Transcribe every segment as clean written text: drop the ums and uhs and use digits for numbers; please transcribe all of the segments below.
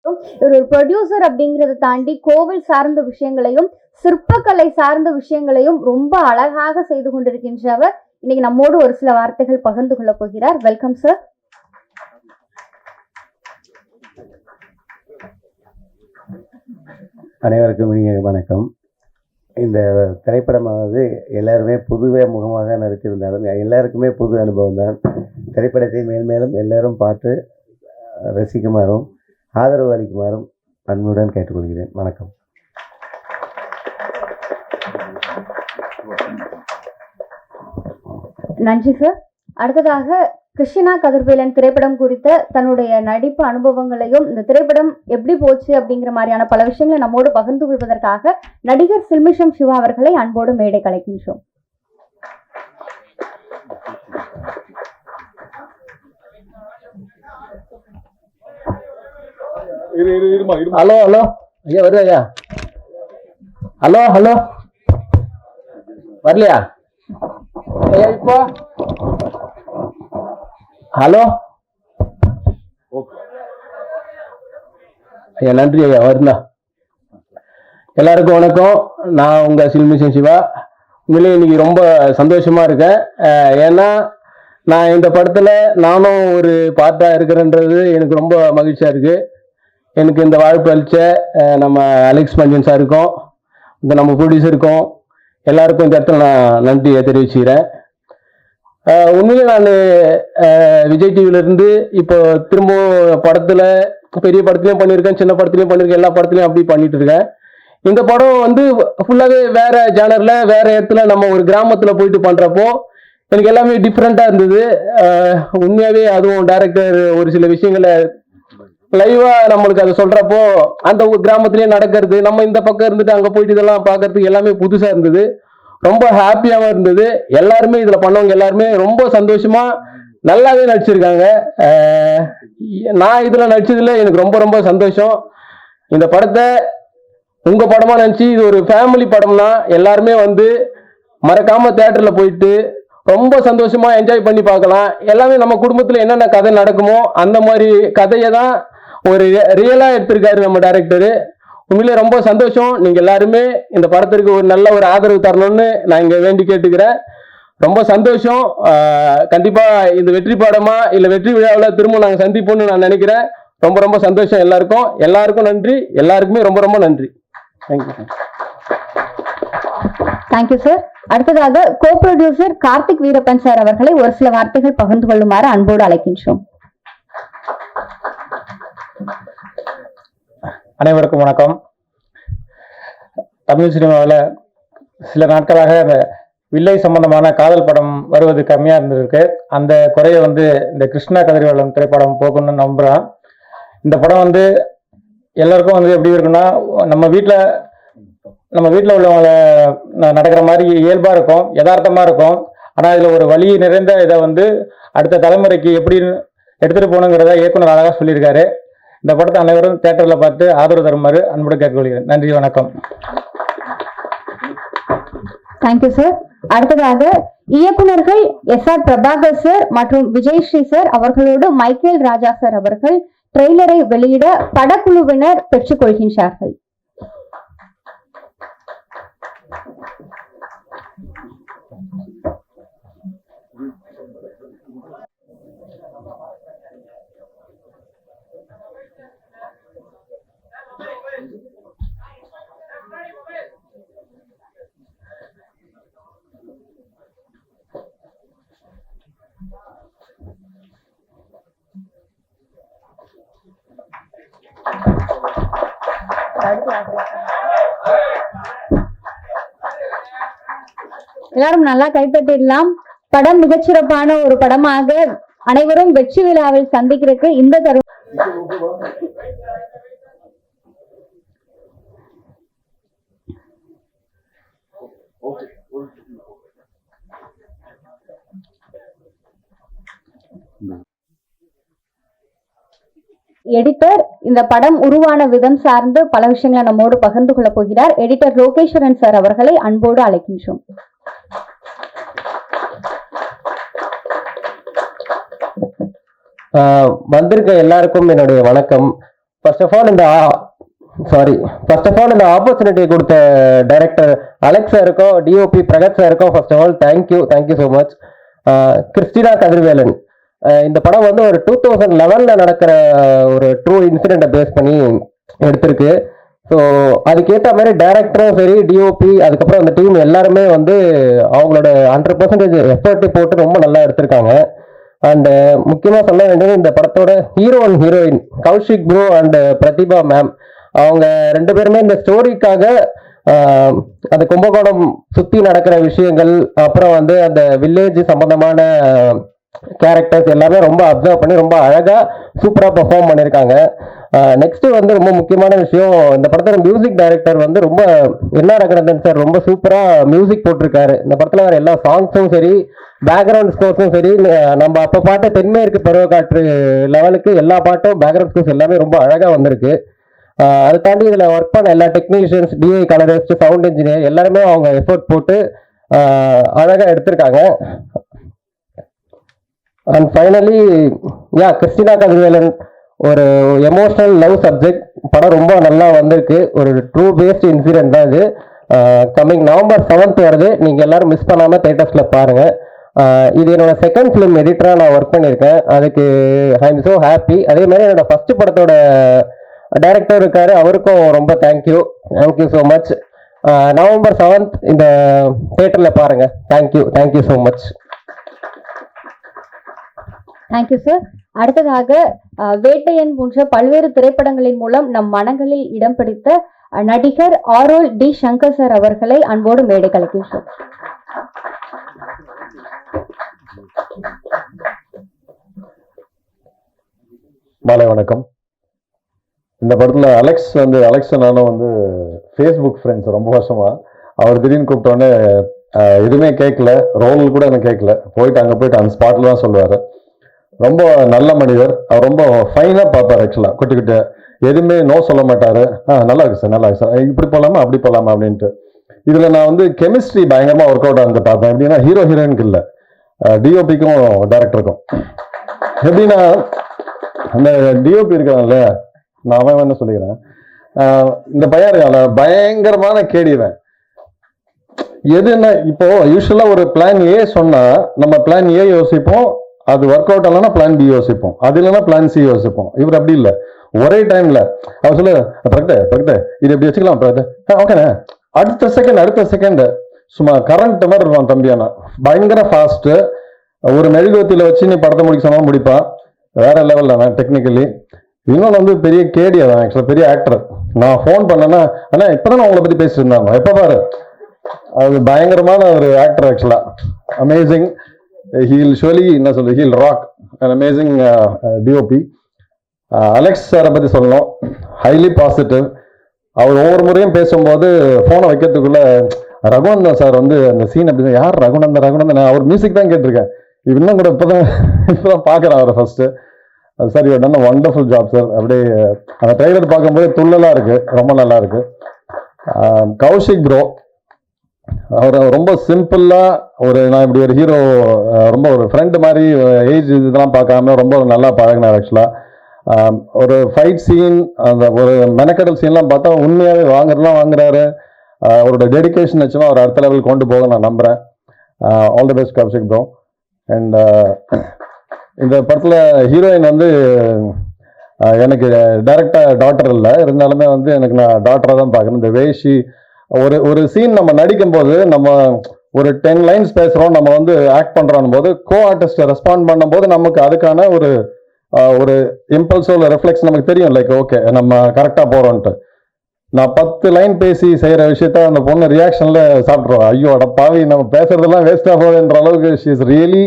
ஒரு ப்ரொடியூசர் அப்படிங்கறத தாண்டி கோவில் சார்ந்த விஷயங்களையும் சிற்பக்கலை சார்ந்த விஷயங்களையும் ரொம்ப அழகாக செய்து கொண்டிருக்கின்றவர் இன்னைக்கு நம்மோடு ஒரு சில வார்த்தைகள் பகிர்ந்து கொள்ள போகிறார். Welcome sir. அனைவருக்கும் இனிய வணக்கம். இந்த திரைப்படமானது எல்லாருமே புதுவே முகமாக நடித்திருந்தாலும் எல்லாருக்குமே புது அனுபவம் தான். திரைப்படத்தை மேல்மேலும் எல்லாரும் பார்த்து ரசிக்குமாறும் ஆதரவு அளிக்குமாறும் அன்புடன் கேட்டுக்கொள்கிறேன். வணக்கம். நன்றி சார். அடுத்ததாக கிருஷ்ணா கதிர்வேலன் திரைப்படம் குறித்த தன்னுடைய நடிப்பு அனுபவங்களையும் இந்த திரைப்படம் எப்படி போச்சு அப்படிங்கிற மாதிரியான பல விஷயங்களை நம்மோடு பகிர்ந்து கொள்வதற்காக நடிகர் சில்மிஷம் சிவா அவர்களை அன்போடு மேடை கலைக்கின்றோம். ஹலோ ஹலோ ஐயா வருவாயா? ஹலோ ஹலோ வரலையா ஐயா இப்போ? ஹலோ ஐயா நன்றி ஐயா வருந்தா. எல்லாருக்கும் வணக்கம். நான் உங்க சில்மிஷம் சிவா. உண்மையிலே இன்னைக்கு ரொம்ப சந்தோஷமா இருக்கேன். ஏன்னா நான் இந்த படத்துல நானும் ஒரு பார்ட்டா இருக்கிறேன்றது எனக்கு ரொம்ப மகிழ்ச்சியா இருக்கு. எனக்கு இந்த வாய்ப்பு அளித்த நம்ம அலெக்ஸ் பஞ்சன் சாருக்கும் இந்த நம்ம ப்ரொடியூசருக்கும் எல்லாருக்கும் இந்த இடத்துல நான் நன்றியை தெரிவிச்சுக்கிறேன். உண்மையிலே நான் விஜய் டிவிலேருந்து இப்போ திரும்ப படத்தில் பெரிய படத்துலையும் பண்ணியிருக்கேன், சின்ன படத்துலையும் பண்ணியிருக்கேன், எல்லா படத்துலையும் அப்படி பண்ணிட்டு இருக்கேன். இந்த படம் வந்து ஃபுல்லாகவே வேற ஜானரில் வேற இடத்துல நம்ம ஒரு கிராமத்தில் போயிட்டு பண்ணுறப்போ எனக்கு எல்லாமே டிஃப்ரெண்ட்டாக இருந்தது. உண்மையாகவே அதுவும் டைரக்டர் ஒரு சில விஷயங்களை லைவா நம்மளுக்கு அதை சொல்றப்போ அந்த கிராமத்திலேயே நடக்கிறது, நம்ம இந்த பக்கம் இருந்துட்டு அங்கே போயிட்டு இதெல்லாம் பார்க்கறதுக்கு எல்லாமே புதுசாக இருந்தது. ரொம்ப ஹாப்பியாகவும் இருந்தது. எல்லாருமே இதில் பண்ணவங்க எல்லாருமே ரொம்ப சந்தோஷமா நல்லாவே நடிச்சிருக்காங்க. நான் இதில் நடிச்சதுல எனக்கு ரொம்ப ரொம்ப சந்தோஷம். இந்த படத்தை உங்கள் படமாக நினச்சி இது ஒரு ஃபேமிலி படம்னா எல்லாருமே வந்து மறக்காமல் தேட்டரில் போயிட்டு ரொம்ப சந்தோஷமா என்ஜாய் பண்ணி பார்க்கலாம். எல்லாமே நம்ம குடும்பத்தில் என்னென்ன கதை நடக்குமோ அந்த மாதிரி கதையை தான் ஒரு ரியலா எடுத்திருக்காரு நம்ம டைரக்டரு. உண்மையிலே ரொம்ப சந்தோஷம். நீங்க எல்லாருமே இந்த படத்திற்கு ஒரு நல்ல ஒரு ஆதரவு தரணும்னு நான் இங்க வேண்டி கேட்டுக்கிறேன். ரொம்ப சந்தோஷம். கண்டிப்பா இந்த வெற்றி படமா இல்ல வெற்றி விழாவில் திரும்ப நாங்க சந்திப்போம்னு நான் நினைக்கிறேன். ரொம்ப ரொம்ப சந்தோஷம். எல்லாருக்கும் நன்றி. எல்லாருக்குமே ரொம்ப ரொம்ப நன்றி. Thank you sir. அடுத்ததாக co producer Karthik Veerappan sir அவர்களை ஒரு சில வார்த்தைகள் பகிர்ந்து கொள்ளுமாறு அன்போடு அழைக்கின்றோம். அனைவருக்கும் வணக்கம். தமிழ் சினிமாவில் சில நாட்களாக இந்த வில்லை சம்பந்தமான காதல் படம் வருவது கம்மியாக இருந்திருக்கு. அந்த குறையை வந்து இந்த கிருஷ்ணா கதிர்வேலன் திரைப்படம் போகணும்னு நம்புகிறேன். இந்த படம் வந்து எல்லாருக்கும் வந்து எப்படி இருக்குன்னா நம்ம வீட்டில் உள்ளவங்களை நடக்கிற மாதிரி இயல்பாக இருக்கும், யதார்த்தமாக இருக்கும். ஆனால் இதில் ஒரு வலி நிறைந்த இதை வந்து அடுத்த தலைமுறைக்கு எப்படி எடுத்துகிட்டு போகணுங்கிறத இயக்குனர் அழகாக சொல்லியிருக்காரு. இந்த படத்தை அனைவரும் தியேட்டரில் பார்த்து ஆதரவு தருமாறு அன்புடன் கேட்டுக்கொள்கிறேன். நன்றி, வணக்கம். Thank you sir. அடுத்ததாக இயக்குனர்கள் எஸ்.ஆர். பிரபாகர் சார் மற்றும் விஜயஸ்ரீ சார் அவர்களோடு மைக்கேல் ராஜா சார் அவர்கள் ட்ரெய்லரை வெளியிட படக்குழுவினர் பெற்றுக் கொள்கின்றார்கள். எல்லாரும் நல்லா கைப்பற்றிடலாம். படம் மிகச்சிறப்பான ஒரு படமாக அனைவரும் வெற்றி விழாவில் சந்திக்கிறதுக்கு இந்த தருணம் எடிட்டர் இந்த படம் உருவான விதம் சார்ந்து பல விஷயங்களை நம்மோடு பகிர்ந்து கொள்ள போகிறார். எடிட்டர் லோகேஸ்வரன் சார் அவர்களை அன்போடு அழைக்கின்றோம். வந்திருக்க எல்லாருக்கும் என்னுடைய வணக்கம். ஃபர்ஸ்ட் ஆஃப் ஆல் இந்த ஆப்பர்ச்சுனிட்டி கொடுத்த டைரக்டர் அலெக்ஸ் சாருக்கும் டிஓபி பிரகத் சாருக்கும் first of all thank you so much. Christina Kathirvelan, இந்த படம் வந்து ஒரு 2011 நடக்கிற ஒரு ட்ரூ இன்சிடென்ட்டை பேஸ் பண்ணி எடுத்திருக்கு. ஸோ அதுக்கேற்ற மாதிரி டைரக்டரும் சரி, டிஓபி, அதுக்கப்புறம் அந்த டீம் எல்லாருமே வந்து அவங்களோட 100% எஃபர்ட் போட்டு ரொம்ப நல்லா எடுத்திருக்காங்க. அண்ட் முக்கியமாக சொல்ல வேண்டியது, இந்த படத்தோட hero and heroine Kaushik bro and Pratibha ma'am, அவங்க 2 பேருமே இந்த ஸ்டோரிக்காக அந்த கும்பகோணம் சுற்றி நடக்கிற விஷயங்கள், அப்புறம் வந்து அந்த வில்லேஜ் சம்பந்தமான கேரக்டர்ஸ் எல்லாமே ரொம்ப அப்சர்வ் பண்ணி ரொம்ப அழகா சூப்பரா பெர்ஃபார்ம் பண்ணியிருக்காங்க. நெக்ஸ்ட் வந்து ரொம்ப முக்கியமான விஷயம், இந்த படத்தோட மியூசிக் டைரக்டர் வந்து ரொம்ப ரங்கநாதன் சார் ரொம்ப சூப்பரா மியூசிக் போட்டிருக்காரு. இந்த படத்துல வர எல்லா சாங்ஸும் சரி, பேக்ரவுண்ட் ஸ்கோர்ஸும் சரி, நம்ம அப்ப பாட்டு தென்மேற்கு பருவக்காற்று லெவலுக்கு எல்லா பாட்டும் பேக்ரவுண்ட் ஸ்கோர்ஸ் எல்லாமே ரொம்ப அழகா வந்திருக்கு. அதை தாண்டி இதுல ஒர்க் பண்ண எல்லா technicians, DI colourist, sound engineer எல்லாருமே அவங்க எஃபோர்ட் போட்டு அழகா எடுத்திருக்காங்க. அண்ட் ஃபைனலி கிறிஸ்டினா கதிர்வேலன், ஒரு எமோஷனல் லவ் சப்ஜெக்ட் படம் ரொம்ப நல்லா வந்திருக்கு. ஒரு ட்ரூ பேஸ்ட் இன்சிடென்ட் தான் இது. கம்மிங் நவம்பர் 7th வருது. நீங்க எல்லாரும் மிஸ் பண்ணாம தியேட்டர்ஸ்ல பாருங்க. இது என்னோட செகண்ட் ஃபிலிம் எடிட்டரா நான் ஒர்க் பண்ணியிருக்கேன். அதுக்கு ஐ எம் ஸோ ஹாப்பி. அதே மாதிரி என்னோட ஃபர்ஸ்ட் படத்தோட டைரக்டர் இருக்காரு, அவருக்கும் ரொம்ப thank you so much. November 7th இந்த தியேட்டர்ல பாருங்க. Thank you so much. Thank you sir. அடுத்ததாக வேட்டையன் போன்ற பல்வேறு திரைப்படங்களின் மூலம் நம் மனங்களில் இடம் பிடித்த நடிகர் ஆரோல் டி சங்கர் சார் அவர்களை அன்போடு மேடை கலைக்கும் சார். மாலை வணக்கம். இந்த படத்துல அலெக்ஸ் நானும் வந்து ஃபேஸ்புக் ஃப்ரெண்ட்ஸ் ரொம்ப வருஷமா. அவர் திடீர்னு கூப்பிட்டோன்னே எதுவுமே கேட்கல, ரோல் கூட எனக்கு கேட்கல, அங்கே போயிட்டு அந்த ஸ்பாட்ல தான் சொல்லுவார். ரொம்ப நல்ல மனிதர். அவர் ரொம்ப ஃபைனாக பார்ப்பார். ஆக்சுவலாக குட்டி எதுவுமே நோ சொல்ல மாட்டார். நல்லா இருக்கு சார், இப்படி போகலாமா அப்படி போகலாமா அப்படின்ட்டு. இதில் நான் வந்து கெமிஸ்ட்ரி பயங்கரமாக ஒர்க் அவுட் ஆகுது பார்ப்பேன். எப்படின்னா ஹீரோயினுக்கு இல்லை, டிஓபிக்கும் டைரக்டருக்கும். எப்படின்னா அந்த டிஓபி இருக்காங்கல்ல, நான் அவன் என்ன சொல்லிக்கிறேன், இந்த பையன் இருக்கான்ல பயங்கரமான கேடிவேன். எதுன்னா இப்போ யூஸ்வலா ஒரு பிளான் ஏ சொன்னா நம்ம பிளான் ஏ யோசிப்போம், அது ஒர்க் அவுட் ஆகலன்னா பிளான் பி யோசிப்போம், அது இல்லைன்னா பிளான் சி யோசிப்போம். இவர் அப்படி இல்லை, ஒரே டைம்ல அவர் சொல்லு பக்கத்து இது எப்படி வச்சுக்கலாம், ஓகேண்ணே, அடுத்த செகண்ட் சும்மா கரண்ட் மாதிரி இருப்பான் தம்பியானா. பயங்கர ஃபாஸ்ட். ஒரு மெழுகுவத்தில வச்சு நீ படத்தை முடிக்க சொன்னா முடிப்பான். வேற லெவல் அவன் டெக்னிக்கலி. இன்னொன்று வந்து பெரிய கேடி அவன், ஆக்சுவலா பெரிய ஆக்டர். நான் ஃபோன் பண்ணேன்னா அண்ணா இப்பதான் நான் உங்களை பத்தி பேசிட்டு இருந்தாங்க, எப்ப பாரு. அது பயங்கரமான ஒரு ஆக்டர் ஆக்சுவலா. அமேசிங். ஹீல் ஷுவலி என்ன சொல்றது, he'll rock. Amazing DOP. Alex சாரை பத்தி சொல்லணும், ஹைலி பாசிட்டிவ். அவர் ஒவ்வொரு முறையும் பேசும்போது போனை வைக்கிறதுக்குள்ள ரகுநந்தன் சார் வந்து அந்த சீன் அப்படி, யார் ரகுநந்தன், நான் அவர் மியூசிக் தான் கேட்டிருக்கேன். இன்னும் கூட இப்பதான் பாக்குறேன் அவரை first. Sir you done wonderful job sir. அப்படியே அந்த ட்ரைலர் பார்க்கும்போது துள்ளலா இருக்கு, ரொம்ப நல்லா இருக்கு. கௌஷிக் ப்ரோ, அவர் ரொம்ப சிம்பிளா நான் இப்படி ஒரு ஹீரோ, ரொம்ப ஒரு ஃப்ரெண்ட் மாதிரி, ஏஜ் இதெல்லாம் பார்க்காம ரொம்ப நல்லா பழகினார். ஆக்சுவலா ஒரு ஃபைட் சீன், அந்த ஒரு மெனக்கடல் சீன்லாம் பார்த்தா உண்மையாவே வாங்குறாரு. அவரோட டெடிகேஷன் வச்சுமா அவர் அடுத்த லெவல் கொண்டு போக நான் நம்புறேன். All the best Kaushik bro. And இந்த படத்துல ஹீரோயின் வந்து எனக்கு டைரக்டா டாட்டர் இல்லை, இருந்தாலுமே வந்து எனக்கு நான் டாட்டரா தான் பார்க்கணும். இந்த வேஷி ஒரு சீன் நம்ம நடிக்கும் போது, நம்ம ஒரு 10 lines பேசுறோம், நம்ம வந்து ஆக்ட் பண்றோம் போது கோ ஆர்டிஸ்ட் ரெஸ்பாண்ட் பண்ணும் போது நமக்கு அதுக்கான ஒரு இம்பல்ஸோ இல்லை ரெஃப்ளெக்ஸ் நமக்கு தெரியும், லைக் ஓகே நம்ம கரெக்டா போறோம்ட்டு. நான் 10 லைன் பேசி செய்யற விஷயத்த அந்த பொண்ணு ரியாக்ஷன்ல சாப்பிட்ருவோம். ஐயோ அட பாவி, நம்ம பேசுறதெல்லாம் வேஸ்டா போகுதுன்ற அளவுக்கு ஷீ இஸ் ரியலி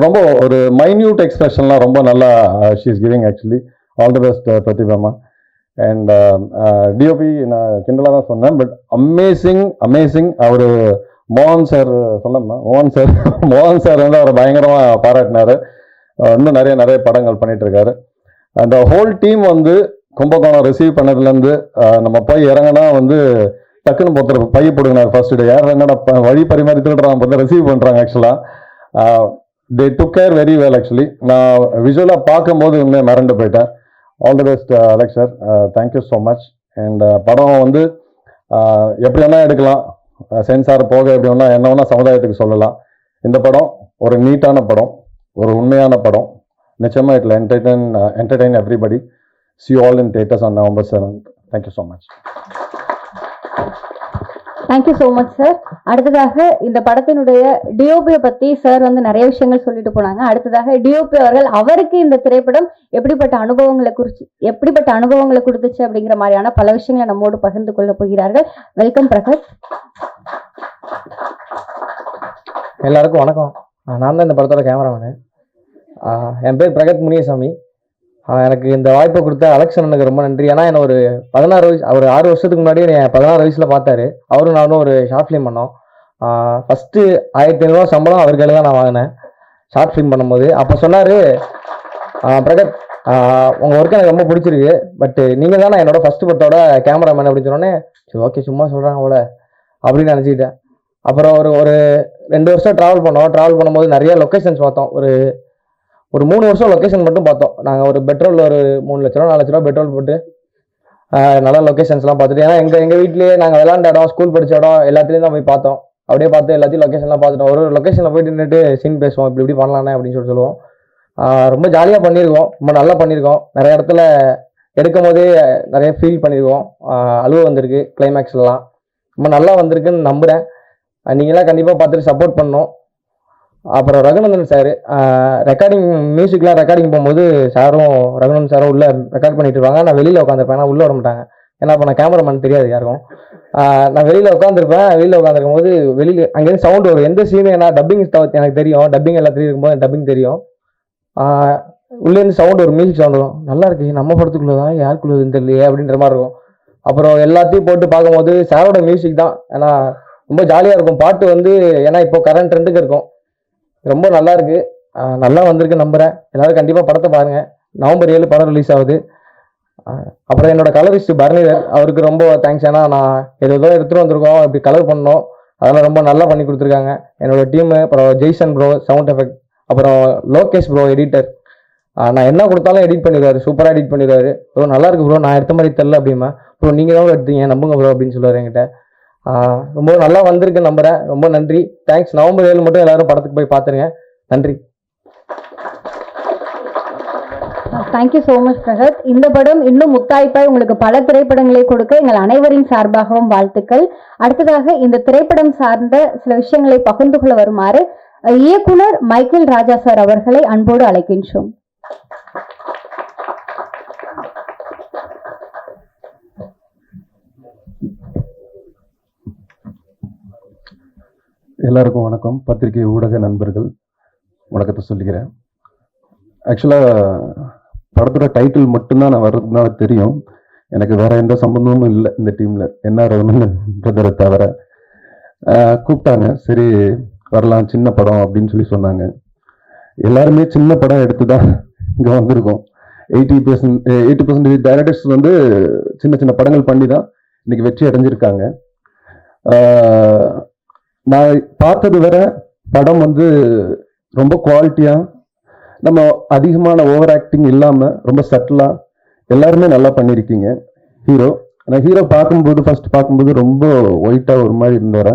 ரொம்ப ஒரு மைன்யூட் எக்ஸ்பிரஷன்லாம் ரொம்ப நல்லா she is giving. Actually all the best பிரதிபாமா. அண்ட் டிஓபி நான் கிண்டலாக தான் சொன்னேன், பட் அமேசிங். அவர் மோகன் சார் வந்து அவரை பயங்கரமா பாராட்டினாரு. இன்னும் நிறைய படங்கள் பண்ணிட்டு இருக்காரு. அந்த ஹோல் டீம் வந்து கும்பகோணம் ரிசீவ் பண்ணதுலேருந்து நம்ம போய் இறங்கினா வந்து டக்குன்னு ஒருத்தர் பைய போடுங்கினார் ஃபர்ஸ்ட் டே. யார் என்னடா வழி பரிமாறி திருடுறாங்க பார்த்தா ரிசீவ் பண்ணுறாங்க. ஆக்சுவலாக they took care very well. Actually நான் விஷுவலாக பார்க்கும்போது உண்மையாக மிரண்டு போயிட்டேன். All the best Alex sir, thank you so much. And படம் வந்து எப்படி வேணால் எடுக்கலாம், சென்சார் போக எப்படி வேணால் என்ன வேணால் சமுதாயத்துக்கு சொல்லலாம். இந்த படம் ஒரு நீட்டான படம், ஒரு உண்மையான படம். நிச்சயமாக இட்ல entertain everybody. See you all in theaters on November 7th. Thank you so much. Thank you so much sir. அடுத்ததாக இந்த படத்தினுடைய டிஓபியை பத்தி சார் வந்து நிறைய விஷயங்கள் சொல்லிட்டு போனாங்க. அடுத்ததாக டிஓபி அவர்கள் அவருக்கு இந்த திரைப்படம் எப்படிப்பட்ட அனுபவங்களை கொடுத்துச்சு அப்படிங்கிற மாதிரியான பல விஷயங்களை நம்மோடு பகிர்ந்து கொள்ள போகிறார்கள். வெல்கம் பிரகாஷ். எல்லாருக்கும் வணக்கம். நான் தான் இந்த படத்தோட கேமராமேனு. என் பேர் பிரகத் முனியசாமி. எனக்கு இந்த வாய்ப்பை கொடுத்த அலெக்ஸ் அண்ணனுக்கு ரொம்ப நன்றி. ஏன்னா என்ன ஒரு 16 வயசு, அவர் 6 வருஷத்துக்கு முன்னாடி என் 16 வயசுல பார்த்தாரு. அவரும் நானும் ஒரு ஷார்ட் ஃபிலிம் பண்ணோம். ஃபஸ்ட்டு 1500 சம்பளம் அவர் கையில் தான் நான் வாங்கினேன் ஷார்ட் ஃபிலிம் பண்ணும்போது. அப்போ சொன்னார், பிரகத் உங்கள் ஒர்க் எனக்கு ரொம்ப பிடிச்சிருக்கு, பட் நீங்கள் தானே என்னோட ஃபஸ்ட்டு படத்தோட கேமராமேன் அப்படின்னு சொன்னோன்னே, சரி ஓகே சும்மா சொல்கிறாங்க போல அப்படின்னு நினச்சிக்கிட்டேன். அப்புறம் ஒரு 2 வருஷம் ட்ராவல் பண்ணும்போது நிறைய லொக்கேஷன்ஸ் பார்த்தோம். ஒரு 3 வருஷம் லொக்கேஷன் மட்டும் பார்த்தோம். நாங்கள் ஒரு பெட்ரோல் ஒரு 3 லட்ச ரூபா 4 லட்ச ரூபா பெட்ரோல் போட்டு நல்ல லொக்கேஷன்ஸ்லாம் பார்த்துட்டு, ஏன்னா எங்கள் வீட்லேயே நாங்கள் விளாண்ட இடம், ஸ்கூல் படித்த இடம் எல்லாத்துலேயும் தான் போய் பார்த்தோம். அப்படியே பார்த்து எல்லாத்தையும் லொக்கேஷன்லாம் பார்த்துட்டோம். ஒரு லொக்கேஷனில் போயிட்டு நின்றுட்டு சீன் பேசுவோம், இப்படி பண்ணலானே அப்படின்னு சொல்லுவோம். ரொம்ப ஜாலியாக பண்ணியிருக்கோம், ரொம்ப நல்லா பண்ணியிருக்கோம். நிறைய இடத்துல எடுக்கும் போதே நிறைய ஃபீல் பண்ணியிருக்கோம். அழுவ வந்திருக்கு கிளைமேக்ஸ்லாம், ரொம்ப நல்லா வந்திருக்குன்னு நம்புகிறேன். நீங்களாம் கண்டிப்பாக பார்த்துட்டு சப்போர்ட் பண்ணணும். அப்புறம் ரகுநந்தன் சார் மியூசிக்லாம் ரெக்கார்டிங் போகும்போது ரகுநந்தன் சாரும் உள்ள ரெக்கார்ட் பண்ணிட்டு இருப்பாங்க. நான் வெளியில் உட்காந்துருப்பேன், நான் உள்ளே வர மாட்டாங்க, ஏன்னா இப்போ நான் கேமராமேன் தெரியாது யாருக்கும். நான் வெளியில் உட்காந்துருக்கும் போது வெளியில் அங்கேருந்து சவுண்ட் வரும். எந்த சீனு ஏன்னா டப்பிங் எனக்கு தெரியும், டப்பிங் எல்லாத்துலேயும் இருக்கும்போது டப்பிங் தெரியும். உள்ளேருந்து சவுண்ட் வரும், மியூசிக் சவுண்ட் வரும். நல்லா இருக்கு, நம்ம படத்துக்குள்ளதான் யாருக்குள்ளதுன்னு தெரியலையே அப்படின்ற மாதிரி இருக்கும். அப்புறம் எல்லாத்தையும் போட்டு பார்க்கும்போது சாரோட மியூசிக் தான், ஏன்னா ரொம்ப ஜாலியாக இருக்கும். பாட்டு வந்து ஏன்னா இப்போ கரண்ட் ட்ரெண்டுக்கு இருக்கும், ரொம்ப நல்லா இருக்கு, நல்லா வந்திருக்கு நம்புறேன். எல்லாரும் கண்டிப்பாக படத்தை பாருங்க. நவம்பர் 7 படம் ரிலீஸ் ஆகுது. அப்புறம் என்னோட கலரிஸ்ட் பரணிதர், அவருக்கு ரொம்ப தேங்க்ஸ். ஏன்னா நான் ஏதோ எடுத்துகிட்டு வந்திருக்கோம், இப்படி கலர் பண்ணோம், அதெல்லாம் ரொம்ப நல்லா பண்ணி கொடுத்துருக்காங்க என்னோட டீமு. அப்புறம் ஜெய்சன் ப்ரோ சவுண்ட் எஃபெக்ட், அப்புறம் லோகேஷ் ப்ரோ எடிட்டர். நான் என்ன கொடுத்தாலும் எடிட் பண்ணிடுவாரு, சூப்பராக எடிட் பண்ணிடுவாரு. ப்ரோ நல்லா இருக்கு ப்ரோ, நான் எடுத்த மாதிரி தெரில அப்படிமா. ப்ரோ நீங்கள் தான் எடுத்தீங்க, நம்புங்க ப்ரோ அப்படின்னு சொல்லுவார் என்கிட்ட. ரொம்ப நல்லா வந்திருக்கு நம்புறேன். ரொம்ப நன்றி, தேங்க்ஸ். நவம்பர் 7 மட்டும் எல்லாரும் படத்துக்கு போய் பார்த்துருங்க. நன்றி. Thank you so much Prahath. இந்த படம் இன்னும் முத்தாய்ப்பாய் உங்களுக்கு பல திரைப்படங்களை கொடுக்க எங்கள் அனைவரின் சார்பாகவும் வாழ்த்துக்கள். அடுத்ததாக இந்த திரைப்படம் சார்ந்த சில விஷயங்களை பகிர்ந்து கொள்ள வருமாறு இயக்குனர் மைக்கேல் ராஜா சார் அவர்களை அன்போடு அழைக்கின்றோம். எல்லாருக்கும் வணக்கம். பத்திரிகை ஊடக நண்பர்கள் வணக்கத்தை சொல்லிக்கிறேன். ஆக்சுவலாக படத்தோட டைட்டில் மட்டும்தான் நான் வர்றதுனால தெரியும், எனக்கு வேற எந்த சம்பந்தமும் இல்லை இந்த டீமில், என்ன ரகுநந்தன் பிரதரை தவிர. கூப்பிட்டாங்க, சரி வரலாம் சின்ன படம் அப்படின்னு சொல்லி சொன்னாங்க. எல்லாருமே சின்ன படம் எடுத்து தான் இங்கே வந்திருக்கோம். 80% டைரக்டர்ஸ் வந்து சின்ன சின்ன படங்கள் பண்ணி தான் இன்னைக்கு வெற்றி அடைஞ்சிருக்காங்க. நான் பார்த்தது வர படம் வந்து ரொம்ப குவாலிட்டியாக, நம்ம அதிகமான ஓவர் ஆக்டிங் இல்லாமல் ரொம்ப சட்டிலாக எல்லாருமே நல்லா பண்ணியிருக்கீங்க. நான் ஹீரோ ஃபர்ஸ்ட் பார்க்கும்போது ரொம்ப ஒயிட்டாக ஒரு மாதிரி இருந்தார்.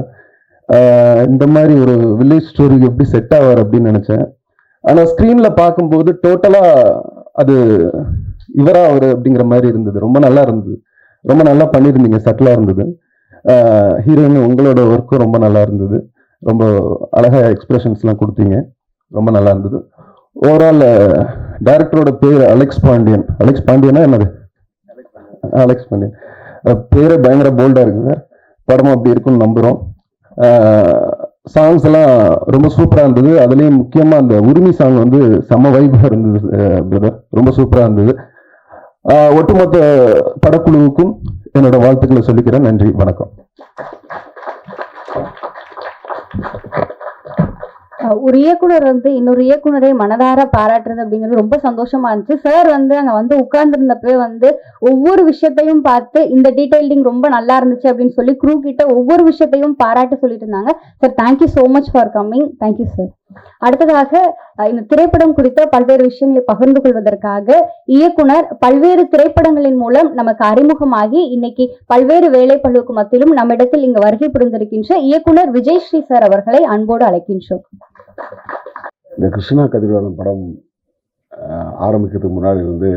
இந்த மாதிரி ஒரு வில்லேஜ் ஸ்டோரி எப்படி செட் ஆவார் அப்படின்னு நினச்சேன். ஆனால் ஸ்க்ரீனில் பார்க்கும்போது டோட்டலாக அது இவராக அவர் அப்படிங்கிற மாதிரி இருந்தது. ரொம்ப நல்லா இருந்தது, ரொம்ப நல்லா பண்ணியிருந்தீங்க, சட்டிலாக இருந்தது. ஹீரோயின் உங்களோட ஒர்க்கும் ரொம்ப நல்லா இருந்தது, ரொம்ப அழகாக எக்ஸ்பிரஷன்ஸ்லாம் கொடுத்தீங்க, ரொம்ப நல்லா இருந்தது. ஓவரால் டைரக்டரோட பேர் அலெக்ஸ் பாண்டியனா என்னது? அலெக்ஸ் பாண்டியன் பேரே பயங்கர போல்டாக இருக்குது சார். படமும் அப்படி இருக்குன்னு நம்புகிறோம். சாங்ஸ் எல்லாம் ரொம்ப சூப்பராக இருந்தது. அதுலேயும் முக்கியமாக அந்த உரிமை சாங் வந்து செம்ம வைபாக இருந்தது பிரதர், ரொம்ப சூப்பராக இருந்தது. ஒட்டுமொத்த படக்குழுவுக்கும் என்னோட வாழ்த்துக்களை சொல்லிக்கிறேன். நன்றி, வணக்கம். ஒரு இயக்குனர் வந்து இன்னொரு இயக்குனரை மனதார பாராட்டுறது அப்படிங்கிறது ரொம்ப சந்தோஷமா இருந்துச்சு. சார் வந்து அங்க வந்து உட்கார்ந்துருந்தப்பவே வந்து ஒவ்வொரு விஷயத்தையும் பார்த்து இந்த டீடைலிங் ரொம்ப நல்லா இருந்துச்சு அப்படின்னு சொல்லி க்ரூ கிட்ட ஒவ்வொரு விஷயத்தையும் பாராட்டு சொல்லிட்டு இருந்தாங்க. Sir thank you so much for coming. Thank you sir. அடுத்ததாக இந்த திரைப்படம் குறித்த பல்வேறு விஷயங்களை பகிர்ந்து கொள்வதற்காக இயக்குனர் பல்வேறு திரைப்படங்களின் மூலம் நமக்கு அறிமுகமாகி இன்னைக்கு பல்வேறு வேலைப்பளுவுக்கு மத்தியிலும் நம்மிடத்தில் இங்கு வருகை புரிந்திருக்கின்ற இயக்குனர் விஜய் ஸ்ரீ சார் அவர்களை அன்போடு அழைக்கின்றோம். இந்த கிருஷ்ணா கதிர்வேலன் படம் ஆரம்பிக்கிறதுக்கு முன்னாடி வந்து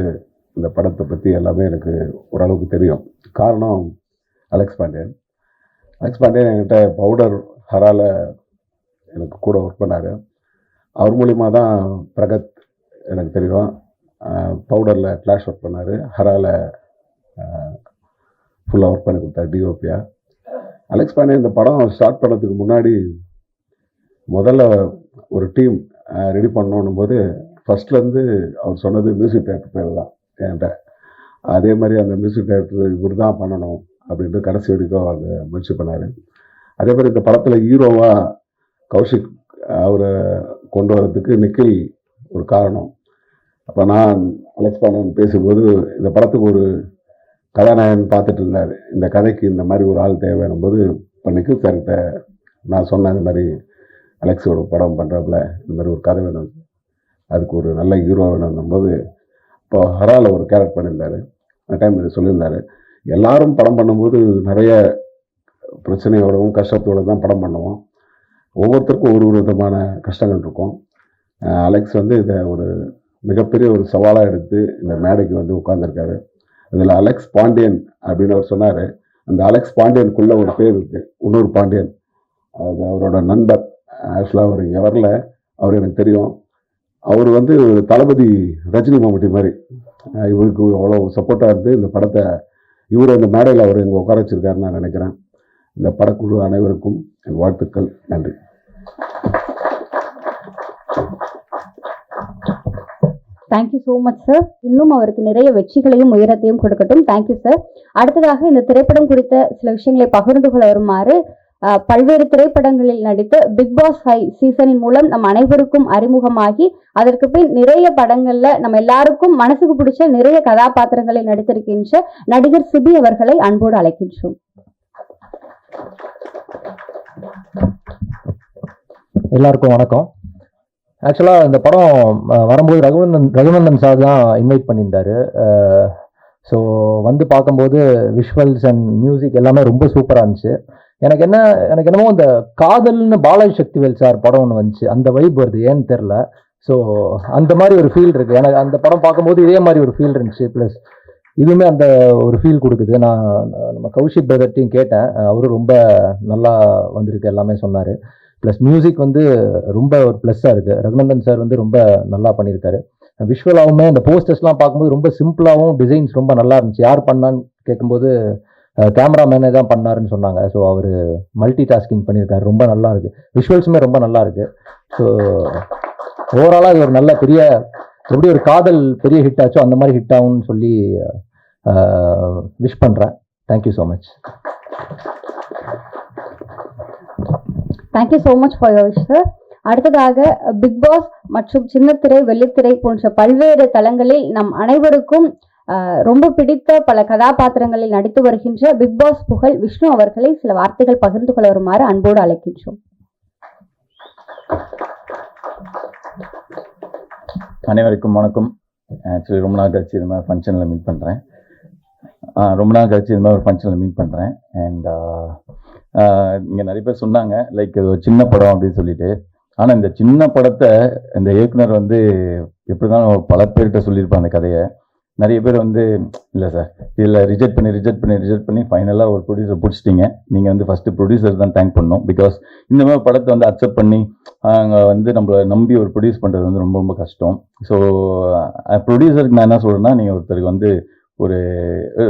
இந்த படத்தை பற்றி எல்லாமே எனக்கு ஓரளவுக்கு தெரியும். காரணம் அலெக்ஸ் பாண்டியன். அலெக்ஸ் பாண்டியன் என்கிட்ட பவுடர் ஹரால எனக்கு கூட ஒர்க் பண்ணார். அவர் மூலிமா தான் பிரகத் எனக்கு தெரியும். பவுடரில் ஃப்ளாஷ் ஒர்க் பண்ணார், ஹரால ஃபுல்லாக ஒர்க் பண்ணி கொடுத்தார் டிஓபியாக. அலெக்ஸ் பாண்டியன் இந்த படம் ஸ்டார்ட் பண்ணதுக்கு முன்னாடி முதல்ல ஒரு டீம் ரெடி பண்ணணும் போது ஃபஸ்ட்லேருந்து அவர் சொன்னது மியூசிக் டைரக்டர் பேர் தான் என்கிட்ட. அதே மாதிரி அந்த மியூசிக் டைரக்டர் இவர் தான் பண்ணணும் அப்படின்ட்டு கடைசி வரைக்கும் அவர் முயற்சி பண்ணார். அதே மாதிரி இந்த படத்தில் ஹீரோவாக கௌஷிக் அவரை கொண்டு வரதுக்கு நிக்கில் ஒரு காரணம். அப்போ நான் அலெக்ஸ் பாண்டியன் பேசும்போது இந்த படத்துக்கு ஒரு கதாநாயகன் பார்த்துட்டு இருந்தார். இந்த கதைக்கு இந்த மாதிரி ஒரு ஆள் தேவைன்னும் போது இப்போ நிக்கில் சார்கிட்ட நான் சொன்னேன், இந்த மாதிரி அலெக்ஸ் ஒரு படம் பண்ணுறப்பல இந்த மாதிரி ஒரு கதை வேணும், அதுக்கு ஒரு நல்ல ஹீரோ வேணும் போது இப்போ ஹரால ஒரு கேரக்டர் பண்ணியிருந்தார். அந்த டைம் இது சொல்லியிருந்தார். எல்லாரும் படம் பண்ணும்போது நிறைய பிரச்சனையோடவும் கஷ்டத்தோடு தான் படம் பண்ணுவோம். ஒவ்வொருத்தருக்கும் ஒரு விதமான கஷ்டங்கள் இருக்கும். அலெக்ஸ் வந்து இதை ஒரு மிகப்பெரிய ஒரு சவாலாக எடுத்து இந்த மேடைக்கு வந்து உட்கார்ந்துருக்காரு. இதில் அலெக்ஸ் பாண்டியன் அப்படின்னு அவர் சொன்னார். அந்த அலெக்ஸ் பாண்டியனுக்குள்ளே ஒரு பேர் இருக்குது, இன்னொரு பாண்டியன். அது அவரோட நண்பர். ஆக்சுவலாக அவர் இங்கே வரல, அவர் எனக்கு தெரியும். அவர் வந்து தளபதி ரஜினி மம்முட்டி மாதிரி இவருக்கு அவ்வளோ சப்போர்ட்டாக இருந்து இந்த படத்தை இவர் அந்த மேடையில் அவர் இங்கே உட்கார வச்சிருக்காருன்னு நான் நினைக்கிறேன். இந்த படக்குழு அனைவருக்கும் என் வாழ்த்துக்கள். நன்றி. Thank you so much sir. இன்னும் அவருக்கு நிறைய வெற்றிகளையும் உயரத்தையும் கொடுக்கட்டும். Thank you sir. அடுத்ததாக இந்த திரைப்படம் குறித்த சில விஷயங்களை பகிர்ந்து கொள்ள வருமாறு பல்வேறு திரைப்படங்களில் நடித்து பிக் பாஸ் 5 சீசனின் மூலம் நம் அனைவருக்கும் அறிமுகமாகி அதற்கு பின் நிறைய படங்கள்ல நம்ம எல்லாருக்கும் மனசுக்கு பிடிச்ச நிறைய கதாபாத்திரங்களில் நடித்திருக்கின்ற நடிகர் சிபி அவர்களை அன்போடு அழைக்கின்றோம். எல்லாருக்கும் வணக்கம். ஆக்சுவலாக இந்த படம் வரும்போது ரகுநந்தன் சார் தான் இன்வைட் பண்ணியிருந்தாரு. ஸோ வந்து பார்க்கும்போது விஷுவல்ஸ் அண்ட் மியூசிக் எல்லாமே ரொம்ப சூப்பராக இருந்துச்சு. எனக்கு என்னமோ இந்த காதல்னு பாலாஜி சக்திவேல் சார் படம் ஒன்று வந்துச்சு, அந்த வைப் வருது, ஏன்னு தெரில. ஸோ அந்த மாதிரி ஒரு ஃபீல் இருக்குது எனக்கு. அந்த படம் பார்க்கும்போது இதே மாதிரி ஒரு ஃபீல் இருந்துச்சு. ப்ளஸ் இதுவுமே அந்த ஒரு ஃபீல் கொடுக்குது. நான் நம்ம கௌஷிக் பிரதர்ட்டையும் கேட்டேன், அவரும் ரொம்ப நல்லா வந்திருக்கு எல்லாமே சொன்னார். ப்ளஸ் மியூசிக் வந்து ரொம்ப ஒரு ப்ளஸ்ஸாக இருக்குது. ரகுநந்தன் சார் வந்து ரொம்ப நல்லா பண்ணியிருக்காரு. விஷுவலாகவுமே அந்த போஸ்டர்ஸ்லாம் பார்க்கும்போது ரொம்ப சிம்பிளாகவும் டிசைன்ஸ் ரொம்ப நல்லா இருந்துச்சு. யார் பண்ணான்னு கேட்கும்போது கேமராமேனே தான் பண்ணாருன்னு சொன்னாங்க. ஸோ அவர் மல்டி டாஸ்கிங் பண்ணியிருக்காரு, ரொம்ப நல்லா இருக்குது. விஷுவல்ஸுமே ரொம்ப நல்லா இருக்குது. ஸோ ஓவராலாக இது ஒரு நல்ல பெரிய, எப்படி ஒரு காதல் பெரிய ஹிட் ஆச்சோ அந்த மாதிரி ஹிட் ஆகும்னு சொல்லி விஷ் பண்ணுறேன். Thank you so much. Thank you so much for your wish sir. அடுத்ததாக பிக் பாஸ் மற்றும் சின்னத்திரை வெள்ளித்திரை போன்ற பல்வேறு தளங்களில் நம் அனைவருக்கும் ரொம்ப பிடித்த பல கதாபாத்திரங்களில் நடித்து வருகின்ற பிக் பாஸ் புகழ் விஷ்ணு அவர்களை சில வார்த்தைகள் பகிர்ந்து கொள்ள வருமாறு அன்போடு அழைக்கின்றோம். அனைவருக்கும் வணக்கம். ஆக்சுவலி ரொம்ப நாள் கழிச்சு இது மாதிரி ஃபங்க்ஷனில் மீட் பண்ணுறேன். அண்ட் இங்கே நிறைய பேர் சொன்னாங்க லைக் இது ஒரு சின்ன படம் அப்படின்னு சொல்லிட்டு. ஆனால் இந்த சின்ன படத்தை இந்த இயக்குனர் வந்து எப்படி தான் பல பேர்கிட்ட சொல்லியிருப்பாங்க அந்த கதையை. நிறைய பேர் வந்து இல்லை சார் இதில் ரிஜெக்ட் பண்ணி ஃபைனலாக ஒரு ப்ரொடியூசர் பிடிச்சிட்டிங்க. நீங்கள் வந்து ஃபஸ்ட்டு ப்ரொடியூசர் தான் தேங்க் பண்ணணும். பிகாஸ் இந்த மாதிரி படத்தை வந்து அக்செப்ட் பண்ணி அங்கே வந்து நம்மளை நம்பி ஒரு ப்ரொடியூஸ் பண்ணுறது வந்து ரொம்ப ரொம்ப கஷ்டம். ஸோ ப்ரொடியூசருக்கு நான் என்ன சொல்கிறேன்னா, நீங்கள் ஒருத்தருக்கு வந்து ஒரு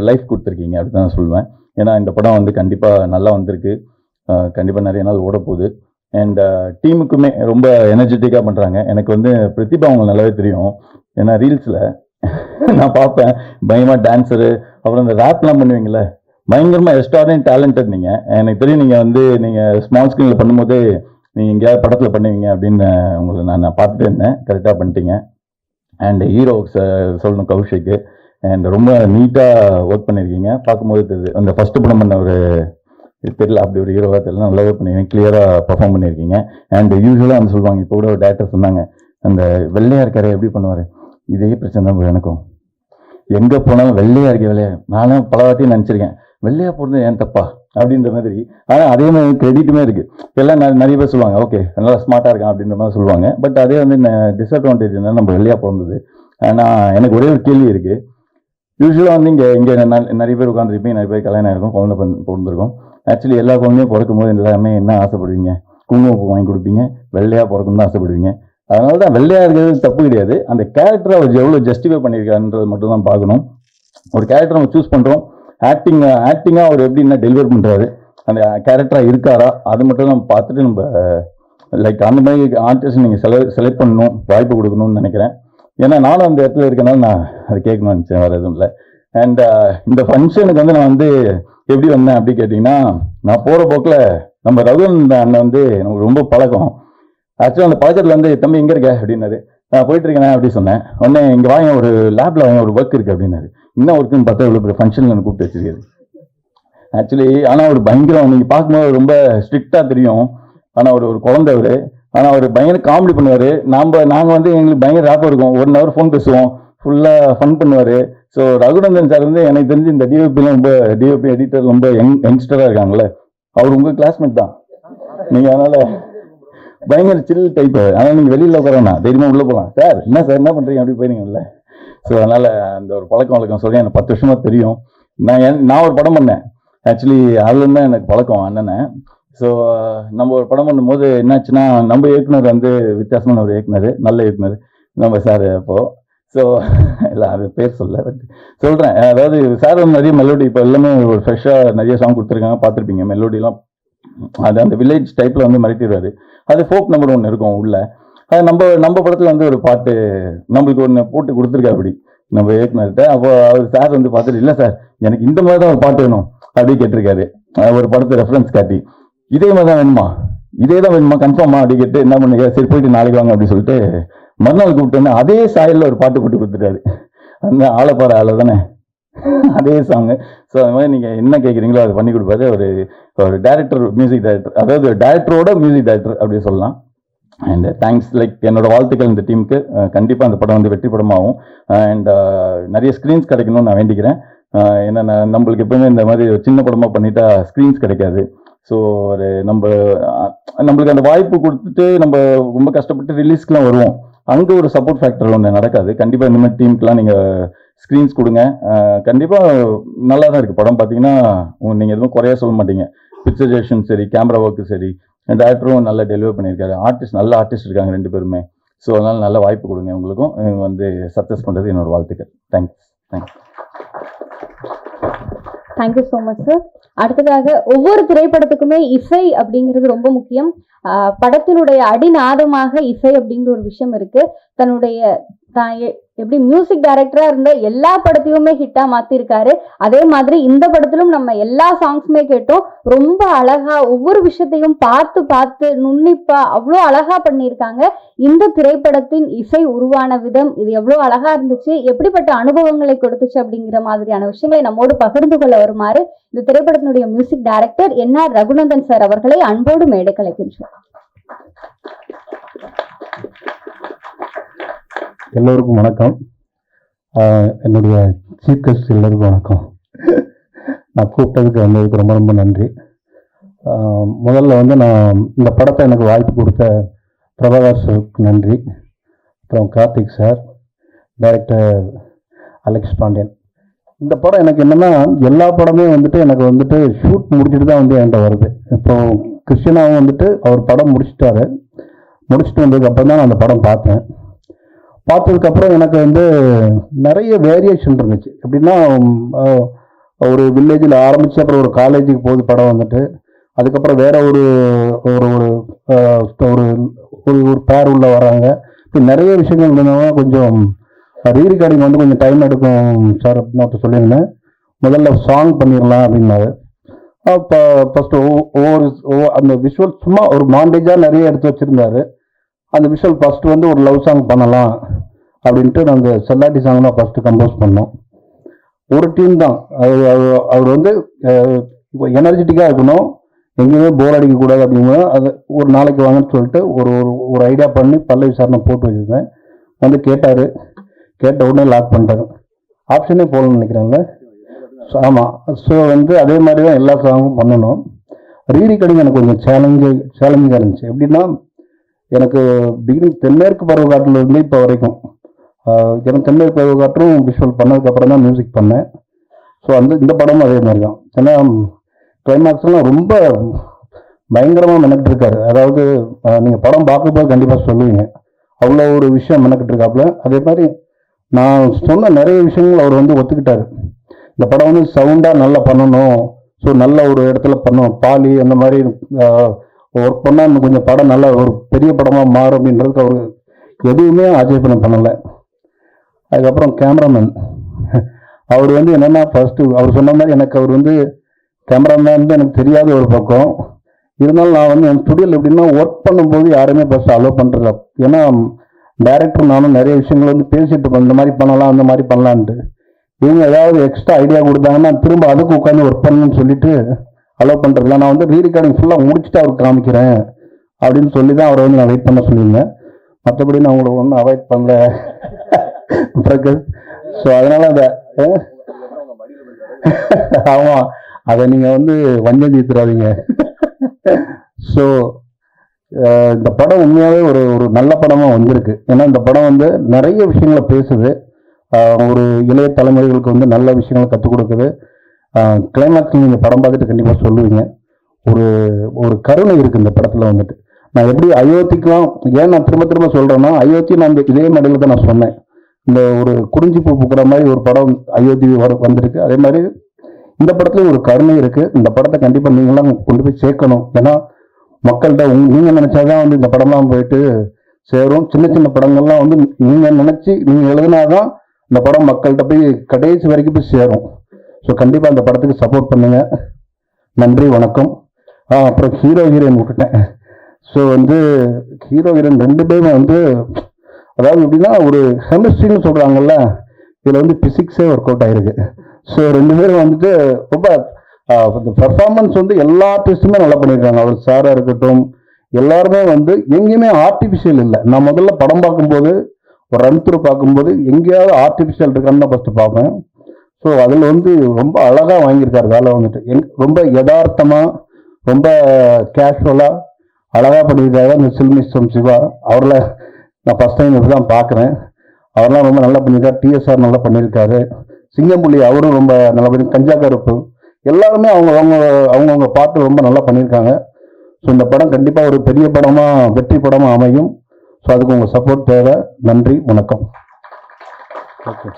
லைஃப் கொடுத்துருக்கீங்க அப்படி தான் நான் சொல்லுவேன். ஏன்னா இந்த படம் வந்து கண்டிப்பாக நல்லா வந்திருக்கு, கண்டிப்பாக நிறைய நாள் ஓட போகுது. அண்ட் டீமுக்குமே ரொம்ப எனர்ஜெட்டிக்காக பண்ணுறாங்க. எனக்கு வந்து பிரதிபா அவங்களுக்கு நல்லாவே தெரியும். ஏன்னா ரீல்ஸில் நான் பார்ப்பேன், பயங்கரமாக டான்ஸரு, அப்புறம் இந்த ரேப்லாம் பண்ணுவீங்களே, பயங்கரமாக எக்ஸ்ட்ராடினரி டேலண்டட். நீங்கள் எனக்கு தெரியும், நீங்கள் வந்து நீங்கள் ஸ்மால் ஸ்க்ரீனில் பண்ணும்போது நீங்கள் எங்கேயாவது படத்தில் பண்ணுவீங்க அப்படின்னு உங்களை நான் பார்த்துட்டு இருந்தேன். கரெக்டாக பண்ணிட்டீங்க. அண்ட் ஹீரோ சொல்லணும் கௌஷிக்கு. அண்ட் ரொம்ப நீட்டாக ஒர்க் பண்ணியிருக்கீங்க. பார்க்கும்போது தெரியுது அந்த ஃபஸ்ட்டு படம் பண்ண ஒரு தெரியல, அப்படி ஒரு ஹீரோவாக தெரியல, நல்லாவே பண்ணியிருக்கீங்க. கிளியராக பர்ஃபார்ம் பண்ணியிருக்கீங்க. அண்ட் யூஸ்வலாக வந்து சொல்லுவாங்க, இப்போ கூட ஒரு டேரக்டர் சொன்னாங்க, அந்த வெள்ளையாக இருக்காரு எப்படி பண்ணுவார், இதே பிரச்சனை தான் bro எனக்கும். எங்கே போனாலும் வெள்ளையாக இருக்க வெள்ளையா, நானும் பல வாட்டியும் நினச்சிருக்கேன் வெள்ளையாக போகிறது ஏன் தப்பா அப்படின்ற மாதிரி. ஆனால் அதே மாதிரி கிரெடிட்டுமே இருக்குது. எல்லாம் நிறைய பேர் சொல்லுவாங்க ஓகே நல்லா ஸ்மார்ட்டாக இருக்கான் அப்படின்ற மாதிரி சொல்லுவாங்க. பட் அதே வந்து டிஸ்அட்வான்டேஜ் என்ன, நம்ம வெள்ளையாக பிறந்தது. ஆனால் எனக்கு ஒரே ஒரு கேள்வி இருக்குது. யூஸ்வலாக வந்து இங்கே நிறைய பேர் உட்காந்துருப்பீங்க, நிறைய பேர் கல்யாணம் இருக்கும், குழந்தை பிறந்திருக்கும். ஆக்சுவலி எல்லா குழந்தையும் பிறக்கும் போது எல்லாமே என்ன ஆசைப்படுவீங்க, குங்குமப்பூ வாங்கி கொடுப்பீங்க, வெள்ளையாக பிறக்கணும்னு தான் ஆசைப்படுவீங்க. அதனால தான் வெள்ளையாக இருக்கிறது தப்பு கிடையாது. அந்த கேரக்டரை அவர் எவ்வளோ ஜஸ்டிஃபை பண்ணியிருக்காருன்றது மட்டும் தான் பார்க்கணும். ஒரு கேரக்டர் நம்ம சூஸ் பண்ணுறோம், ஆக்டிங்காக அவர் எப்படி என்ன டெலிவர் பண்ணுறாரு, அந்த கேரக்டராக இருக்காரா, அது மட்டும் நம்ம பார்த்துட்டு நம்ம லைக் அந்த மாதிரி ஆர்டிஸ்ட் நீங்கள் செலக்ட் பண்ணணும், வாய்ப்பு கொடுக்கணும்னு நினைக்கிறேன். ஏன்னா நானும் அந்த இடத்துல இருக்கனால நான் அதை கேட்கணும்னு நினச்சேன், வேறு எதுவும் இல்லை. அண்ட் இந்த ஃபங்க்ஷனுக்கு வந்து நான் வந்து எப்படி வந்தேன் அப்படி கேட்டிங்கன்னா, நான் போகிற போக்கில் நம்ம ரகுநந்த அண்ணன் வந்து எனக்கு ரொம்ப பழக்கம். ஆக்சுவலாக அந்த பழக்கத்தில் வந்து தம்பி எங்கே இருக்க அப்படின்னாரு. நான் போயிட்டு இருக்கேன் அப்படி சொன்னேன். உடனே இங்கே வாங்க ஒரு லேபில் வாங்க ஒரு ஒர்க் இருக்குது அப்படின்னாரு. என்ன ஒர்க்குன்னு பார்த்தா இவ்வளோ பெரிய ஃபங்க்ஷனில் எனக்கு கூப்பிட்டு வச்சிருக்காரு. ஆக்சுவலி ஆனால் ஒரு பயங்கரம், நீங்கள் பார்க்கும்போது ரொம்ப ஸ்ட்ரிக்டாக தெரியும். ஆனால் ஒரு குழந்தை அவர். ஆனால் அவர் பயங்கர காமெடி பண்ணுவார். நாங்கள் வந்து எங்களுக்கு பயங்கர ரேப்பாக இருக்கும். 1 hour ஃபோன் பேசுவோம், ஃபுல்லாக ஃபன் பண்ணுவார். ஸோ ரகுநந்தன் சார் வந்து எனக்கு தெரிஞ்சு இந்த டிஓபிலாம் ரொம்ப டிஓபி எடிட்டர் ரொம்ப யங்ஸ்டராக இருக்காங்களே, அவர் உங்கள் கிளாஸ்மேட் தான் நீங்கள். அதனால் பயங்கர சில் டைப்பு. ஆனால் நீங்கள் வெளியில் உட்காரண்ணா தைரியமாக உள்ளே போகலாம். சார் என்ன சார் என்ன பண்ணுறீங்க அப்படி போயிருங்கல்ல. ஸோ அதனால் அந்த ஒரு பழக்கம் வழக்கம் சொல்லி எனக்கு 10 வருஷமாக தெரியும். நான் ஒரு படம் பண்ணேன் ஆக்சுவலி, அதுலேருந்து தான் எனக்கு பழக்கம் அண்ணனை. ஸோ நம்ம ஒரு படம் பண்ணும்போது என்னாச்சுன்னா, நம்ம இயக்குனர் வந்து வித்தியாசமான ஒரு இயக்குனர், நல்ல இயக்குனர் நம்ம சார். அப்போது ஸோ இல்லை அது பேர் சொல்கிறேன். அதாவது சார் வந்து நிறைய மெலோடி இப்போ எல்லாமே ஒரு ஃப்ரெஷ்ஷாக நிறைய சாங் கொடுத்துருக்காங்க, பார்த்துருப்பீங்க மெலோடிலாம். அது அந்த வில்லேஜ் டைப்பில் வந்து மிரட்டிடுவார். அது ஃபோக் நம்பர் 1 இருக்கும் உள்ள. அது நம்ம படத்தில் வந்து ஒரு பாட்டு நம்மளுக்கு ஒன்று போட்டு கொடுத்துருக்காரு அப்படி நம்ம இயக்குனர்கிட்ட. அப்போ அவர் சார் வந்து பார்த்துட்டு, இல்லை சார் எனக்கு இந்த மாதிரி தான் ஒரு பாட்டு வேணும் அப்படி கேட்டிருக்காரு. ஒரு படத்தை ரெஃபரன்ஸ் காட்டி, இதே மாதிரி தான் வேணுமா, இதே தான் வேணுமா கன்ஃபார்மா அப்படி கேட்டு என்ன பண்ணுங்க, சரி போயிட்டு நாளைக்கு வாங்க அப்படின்னு சொல்லிட்டு மறுநாள் கூப்பிட்டோன்னே அதே சாயலில் ஒரு பாட்டு போட்டு கொடுத்துட்டாரு. அந்த ஆளப்பாறை ஆளை தானே அதே சாங்கு. ஸோ அது மாதிரி நீங்கள் என்ன கேட்குறீங்களோ அதை பண்ணி கொடுப்பாரு. ஒரு டேரக்டர், மியூசிக் டைரக்டர், அதாவது டேரக்டரோட மியூசிக் டைரக்டர் அப்படி சொல்லலாம். அண்ட் தேங்க்ஸ், லைக் என்னோட வாழ்த்துக்கள் இந்த டீமுக்கு. கண்டிப்பாக அந்த படம் வந்து வெற்றி படமாகும். அண்ட் நிறைய ஸ்க்ரீன்ஸ் கிடைக்கணும்னு நான் வேண்டிக்கிறேன். ஏன்னா நம்மளுக்கு எப்பவுமே இந்த மாதிரி சின்ன படமாக பண்ணிட்டா ஸ்க்ரீன்ஸ் கிடைக்காது. ஸோ ஒரு நம்மளுக்கு அந்த வாய்ப்பு கொடுத்துட்டு நம்ம ரொம்ப கஷ்டப்பட்டு ரிலீஸ்க்குலாம் வருவோம், அங்கே ஒரு சப்போர்ட் ஃபேக்டர் ஒன்று நடக்காது. கண்டிப்பாக இந்த மாதிரி டீமுக்கெலாம் நீங்கள் ஸ்க்ரீன்ஸ் கொடுங்க. கண்டிப்பாக நல்லா தான் இருக்குது படம். பார்த்தீங்கன்னா நீங்கள் எதுவும் குறையா சொல்ல மாட்டீங்க. பிக்சரைசேஷன் சரி, கேமரா ஒர்க்கு சரி, டேரக்டரும் நல்லா டெலிவர் பண்ணியிருக்காரு. நல்ல ஆர்டிஸ்ட் இருக்காங்க 2 பேருமே. ஸோ அதனால் நல்ல வாய்ப்பு கொடுங்க. உங்களுக்கும் வந்து சக்ஸஸ் பண்ணுறது என்னோட வாழ்த்துக்கள். Thanks. Thank you so much sir. அடுத்ததாக, ஒவ்வொரு திரைப்படத்துக்குமே இசை அப்படிங்கிறது ரொம்ப முக்கியம். படத்தினுடைய அடிநாதமாக இசை அப்படிங்கிற ஒரு விஷயம் இருக்கு. தான் எப்படி மியூசிக் டைரக்டரா இருந்த எல்லா படத்தையுமே ஹிட்டா மாத்திருக்காரு. அதே மாதிரி இந்த படத்திலும் நம்ம எல்லா சாங்ஸுமே கேட்டோம். ரொம்ப அழகா ஒவ்வொரு விஷயத்தையும் பார்த்து நுண்ணிப்பா அவ்வளோ அழகா பண்ணியிருக்காங்க. இந்த திரைப்படத்தின் இசை உருவான விதம் இது எவ்வளோ அழகா இருந்துச்சு, எப்படிப்பட்ட அனுபவங்களை கொடுத்துச்சு அப்படிங்கிற மாதிரியான விஷயங்களை நம்மோடு பகிர்ந்து கொள்ள வருமாறு இந்த திரைப்படத்தினுடைய music director NR Raghunandan sir அவர்களை அன்போடு மேடை கலைக்கின்றோம். எல்லோருக்கும் வணக்கம். என்னுடைய சீஃப் கெஸ்ட் எல்லோருக்கும் வணக்கம். நான் கூப்பிட்டதுக்கு வந்ததுக்கு ரொம்ப ரொம்ப நன்றி. முதல்ல வந்து நான் இந்த படத்தை எனக்கு வாய்ப்பு கொடுத்த பிரபாகர் சாருக்கு நன்றி. அப்புறம் Karthik sir, director Alex Pandian. இந்த படம் எனக்கு என்னென்னா, எல்லா படமே வந்துட்டு எனக்கு வந்துட்டு ஷூட் முடிச்சுட்டு தான் வந்து என்கிட்ட வருது. இப்போ கிருஷ்ணாவும் வந்துட்டு அவர் படம் முடிச்சுட்டு வந்ததுக்கு அப்புறம் தான் நான் அந்த படம் பார்த்ததுக்கப்புறம் எனக்கு வந்து நிறைய வேரியேஷன் இருந்துச்சு. எப்படின்னா, ஒரு வில்லேஜில் ஆரம்பித்து அப்புறம் ஒரு காலேஜுக்கு போகுது படம் வந்துட்டு, அதுக்கப்புறம் வேற ஒரு ஒரு பேர் உள்ள வராங்க. இப்படி நிறைய விஷயங்கள் இருந்ததுனால கொஞ்சம் ரீரிகார்டிங் வந்து கொஞ்சம் டைம் எடுக்கும் சார் அப்படின்னு சொல்லியிருந்தேன். முதல்ல சாங் பண்ணிடலாம் அப்படின்னாரு. இப்போ ஃபஸ்ட்டு அந்த விஷுவல் சும்மா ஒரு மாண்டேஜாக நிறைய எடுத்து வச்சுருந்தாரு. அந்த விஷுவல் ஃபஸ்ட்டு வந்து ஒரு லவ் சாங் பண்ணலாம் அப்படின்ட்டு நாங்கள் செல்லாட்டி சாங் தான் ஃபஸ்ட்டு கம்போஸ் பண்ணோம். ஒரு டீம் தான். அவர் வந்து எனர்ஜெட்டிக்காக இருக்கணும், எங்கேயுமே போர் அடிக்கக்கூடாது அப்படிங்கிற அது ஒரு நாளைக்கு வாங்கன்னு சொல்லிட்டு ஒரு ஒரு ஐடியா பண்ணி பல்லவி சார்னை போட்டு வச்சுருந்தேன். வந்து கேட்டார், கேட்ட உடனே லாக் பண்ணிட்டாரு. ஆப்ஷனே போகலன்னு நினைக்கிறேன்ல. ஆமாம். ஸோ வந்து அதே மாதிரி தான் எல்லா சாங்கும் பண்ணணும். ரீரிகார்டிங் எனக்கு கொஞ்சம் சேலஞ்சிங்காக இருந்துச்சு. எப்படின்னா எனக்கு பிகினிங் தென்மேற்கு பருவக்காட்டில் இருந்து இப்போ வரைக்கும் எனக்கு தென்மேற்கு பருவக்காற்றும் விஷுவல் பண்ணதுக்கப்புறம் தான் மியூசிக் பண்ணேன். ஸோ இந்த படமும் அதே மாதிரி தான். ஏன்னா கிளைமேக்ஸ்லாம் ரொம்ப பயங்கரமாக மெனக்கிட்டு இருக்காரு. அதாவது நீங்கள் படம் பார்க்கும்போது கண்டிப்பாக சொல்லுவீங்க, அவ்வளோ ஒரு விஷயம் மெனக்கிட்டு இருக்காப்புல. அதே மாதிரி நான் சொன்ன நிறைய விஷயங்கள் அவர் வந்து ஒத்துக்கிட்டாரு. இந்த படம் வந்து சவுண்டாக நல்லா பண்ணணும், ஸோ நல்ல ஒரு இடத்துல பண்ணணும், பாலி அந்த மாதிரி ஒர்க் பண்ணால் இன்னும் கொஞ்சம் படம் நல்லா ஒரு பெரிய படமாக மாறும் அப்படின்றதுக்கு அவர் எதுவுமே ஆட்சேபனை பண்ணலை. அதுக்கப்புறம் கேமராமேன் அவர் வந்து என்னென்னா ஃபர்ஸ்ட்டு அவர் சொன்ன மாதிரி எனக்கு அவர் வந்து கேமராமேன் தான் எனக்கு தெரியாத ஒரு பக்கம். இருந்தாலும் நான் வந்து என் ஸ்டுடியோவில் எப்படின்னா ஒர்க் பண்ணும்போது யாருமே ஃபஸ்ட்டு அலோவ் பண்ணுறதில்ல. ஏன்னா டைரக்டர் நானும் நிறைய விஷயங்கள் வந்து பேசிட்டு இருப்போம், இந்த மாதிரி பண்ணலாம் அந்த மாதிரி பண்ணலான்ட்டு. இவங்க ஏதாவது எக்ஸ்ட்ரா ஐடியா கொடுத்தாங்கன்னா திரும்ப அதுக்கு உட்காந்து ஒர்க் பண்ணணும்னு சொல்லிட்டு அலோவ் பண்ணுறதில்ல. நான் வந்து ரீரிகார்டிங் ஃபுல்லாக முடிச்சுட்டு அவருக்கு காமிக்கிறேன் அப்படின்னு சொல்லி தான் அவரை வந்து நான் வெயிட் பண்ண சொல்லியிருந்தேன். மற்றபடி நான் உங்களை ஒன்றும் அவாய்ட் பண்ணல பிரகாஷ். ஸோ அதனால அதை ஆமாம், அதை நீங்கள் வந்து வஞ்சம் தீர்த்துறாதீங்க. ஸோ இந்த படம் உண்மையாகவே ஒரு ஒரு நல்ல படமாக வந்திருக்கு. ஏன்னா இந்த படம் வந்து நிறைய விஷயங்களை பேசுது, ஒரு இளைய தலைமுறைகளுக்கு வந்து நல்ல விஷயங்களை கற்றுக் கொடுக்குது. கிளைமேக்ஸ் நீங்கள் படம் பார்த்துட்டு கண்டிப்பாக சொல்லுவீங்க. ஒரு ஒரு கருணை இருக்குது இந்த படத்தில் வந்துட்டு. நான் எப்படி அயோத்திக்கெலாம் ஏன் நான் திரும்ப திரும்ப சொல்கிறேன்னா, அயோத்தி நான் இதே மேடையில் தான் நான் சொன்னேன். இந்த ஒரு குறிஞ்சி பூ பூக்கிற மாதிரி ஒரு படம் அயோத்தி வந்திருக்கு. அதே மாதிரி இந்த படத்துல ஒரு கருணை இருக்கு. இந்த படத்தை கண்டிப்பாக நீங்களாம் கொண்டு போய் சேர்க்கணும். ஏன்னா மக்கள்கிட்ட நீங்கள் நினச்சாதான் வந்து இந்த படம்லாம் போயிட்டு சேரும். சின்ன சின்ன படங்கள்லாம் வந்து நீங்கள் நினச்சி நீங்கள் எழுதினாதான் இந்த படம் மக்கள்கிட்ட போய் கடைசி வரைக்கும் போய் சேரும். ஸோ கண்டிப்பாக அந்த படத்துக்கு சப்போர்ட் பண்ணுங்க. நன்றி, வணக்கம். அப்புறம் ஹீரோ ஹீரோயின் விட்டுட்டேன். ஸோ வந்து ஹீரோ ஹீரோயின் ரெண்டு பேருமே வந்து அதாவது எப்படின்னா ஒரு கெமிஸ்ட்ரின்னு சொல்கிறாங்கல்ல, இதில் வந்து பிசிக்ஸே ஒர்க் அவுட் ஆகிருக்கு. ஸோ ரெண்டு பேரும் வந்துட்டு ரொம்ப பெர்ஃபார்மன்ஸ் வந்து எல்லா ஆர்டிஸ்ட்டுமே நல்லா பண்ணியிருக்காங்க. அவர் சாராக இருக்கட்டும், எல்லாருமே வந்து எங்கேயுமே ஆர்டிஃபிஷியல் இல்லை. நான் முதல்ல படம் பார்க்கும்போது ஒரு ரன் த்ரூ பார்க்கும்போது எங்கேயாவது ஆர்டிஃபிஷியல் இருக்கான்னு தான் ஃபஸ்ட்டு பார்ப்பேன். ஸோ அதில் வந்து ரொம்ப அழகாக வாங்கியிருக்காரு வேலை வந்துட்டு. ரொம்ப யதார்த்தமாக ரொம்ப கேஷுவலாக அழகாக பண்ணியிருக்காரு அந்த சில்மிஸ்டம் சிவா. அவரில் நான் ஃபஸ்ட் டைம் இப்படி தான் பார்க்குறேன். அவரெல்லாம் ரொம்ப நல்லா பண்ணியிருக்காரு. டிஎஸ்ஆர் நல்லா பண்ணியிருக்காரு. சிங்கம்புலி அவரும் ரொம்ப நல்லா பண்ணி, கஞ்சா கருப்பு எல்லாருமே அவங்கவுங்க பாட்டு ரொம்ப நல்லா பண்ணியிருக்காங்க. ஸோ இந்த படம் கண்டிப்பாக ஒரு பெரிய படமாக வெற்றி படமாக அமையும். ஸோ அதுக்கு உங்கள் சப்போர்ட் தேவை. நன்றி, வணக்கம். Okay,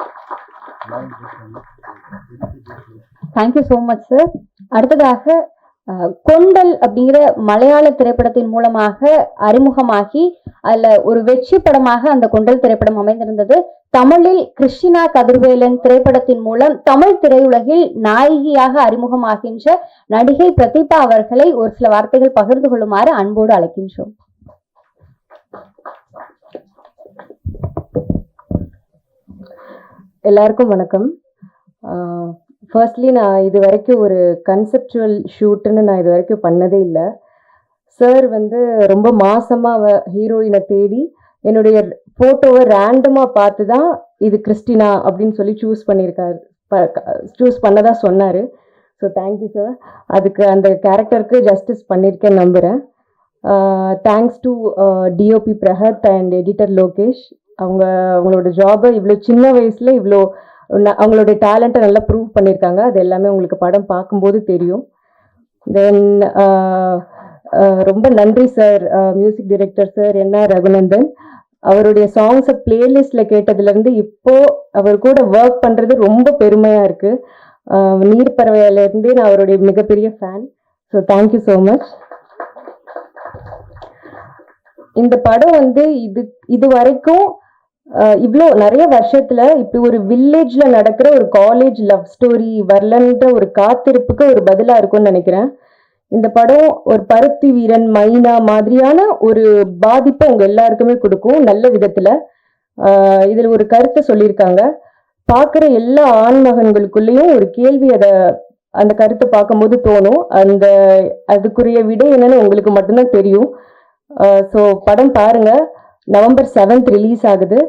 thank you so much sir. அடுத்ததாக கொண்டல் அப்படிங்கிற மலையாள திரைப்படத்தின் மூலமாக அறிமுகமாகி அதுல ஒரு வெற்றி படமாக அந்த கொண்டல் திரைப்படம் அமைந்திருந்தது. தமிழில் கிருஷ்ணா கதிர்வேலன் திரைப்படத்தின் மூலம் தமிழ் திரையுலகில் நாயகியாக அறிமுகமாகின்ற நடிகை பிரதீபா அவர்களை ஒரு சில வார்த்தைகள் பகிர்ந்து கொள்ளுமாறு அன்போடு அழைக்கின்றோம். எல்லாருக்கும் வணக்கம். ஃபர்ஸ்ட்லி நான் இது வரைக்கும் ஒரு கன்செப்டுவல் ஷூட்டுன்னு நான் இது வரைக்கும் பண்ணதே இல்லை. சார் வந்து ரொம்ப மாசமாக ஹீரோயினை தேடி என்னுடைய ஃபோட்டோவை ரேண்டமாக பார்த்து தான் இது கிறிஸ்டினா அப்படின்னு சொல்லி சூஸ் பண்ணதா சொன்னார். So thank you sir. அதுக்கு அந்த கேரக்டருக்கு ஜஸ்டிஸ் பண்ணியிருக்கேன்னு நம்புகிறேன். Thanks to DOP Prahath and editor Lokesh. அவங்களோட ஜாபை இவ்வளோ சின்ன வயசில் இவ்வளோ அவங்களுடைய டேலண்ட்டை நல்லா ப்ரூவ் பண்ணியிருக்காங்க. அது எல்லாமே உங்களுக்கு படம் பார்க்கும்போது தெரியும். தென் ரொம்ப நன்றி sir, music director sir NR Raghunandan. அவருடைய சாங்ஸை பிளேலிஸ்டில் கேட்டதுலேருந்து இப்போ அவர் கூட ஒர்க் பண்ணுறது ரொம்ப பெருமையாக இருக்குது. நீர்ப்பறவையிலேருந்தே நான் அவருடைய மிகப்பெரிய fan. So thank you so much. இந்த படம் வந்து இது வரைக்கும் இவ்வளோ நிறைய வருஷத்துல இப்படி ஒரு வில்லேஜ்ல நடக்கிற ஒரு காலேஜ் லவ் ஸ்டோரி வரலன்ற ஒரு காத்திருப்புக்கு ஒரு பதிலா இருக்கும்னு நினைக்கிறேன். இந்த படம் ஒரு பருத்தி வீரன், மைனா மாதிரியான ஒரு பாதிப்பை உங்க எல்லாருக்குமே கொடுக்கும் நல்ல விதத்துல. இதுல ஒரு கருத்தை சொல்லியிருக்காங்க. பார்க்குற எல்லா ஆண்மகன்களுக்குள்ளேயும் ஒரு கேள்வி அந்த கருத்தை பார்க்கும்போது தோணும். அதுக்குரிய விடை என்னன்னு உங்களுக்கு மட்டும்தான் தெரியும். ஸோ படம் பாருங்க. November 7th ரிலீஸ் ஆகுது.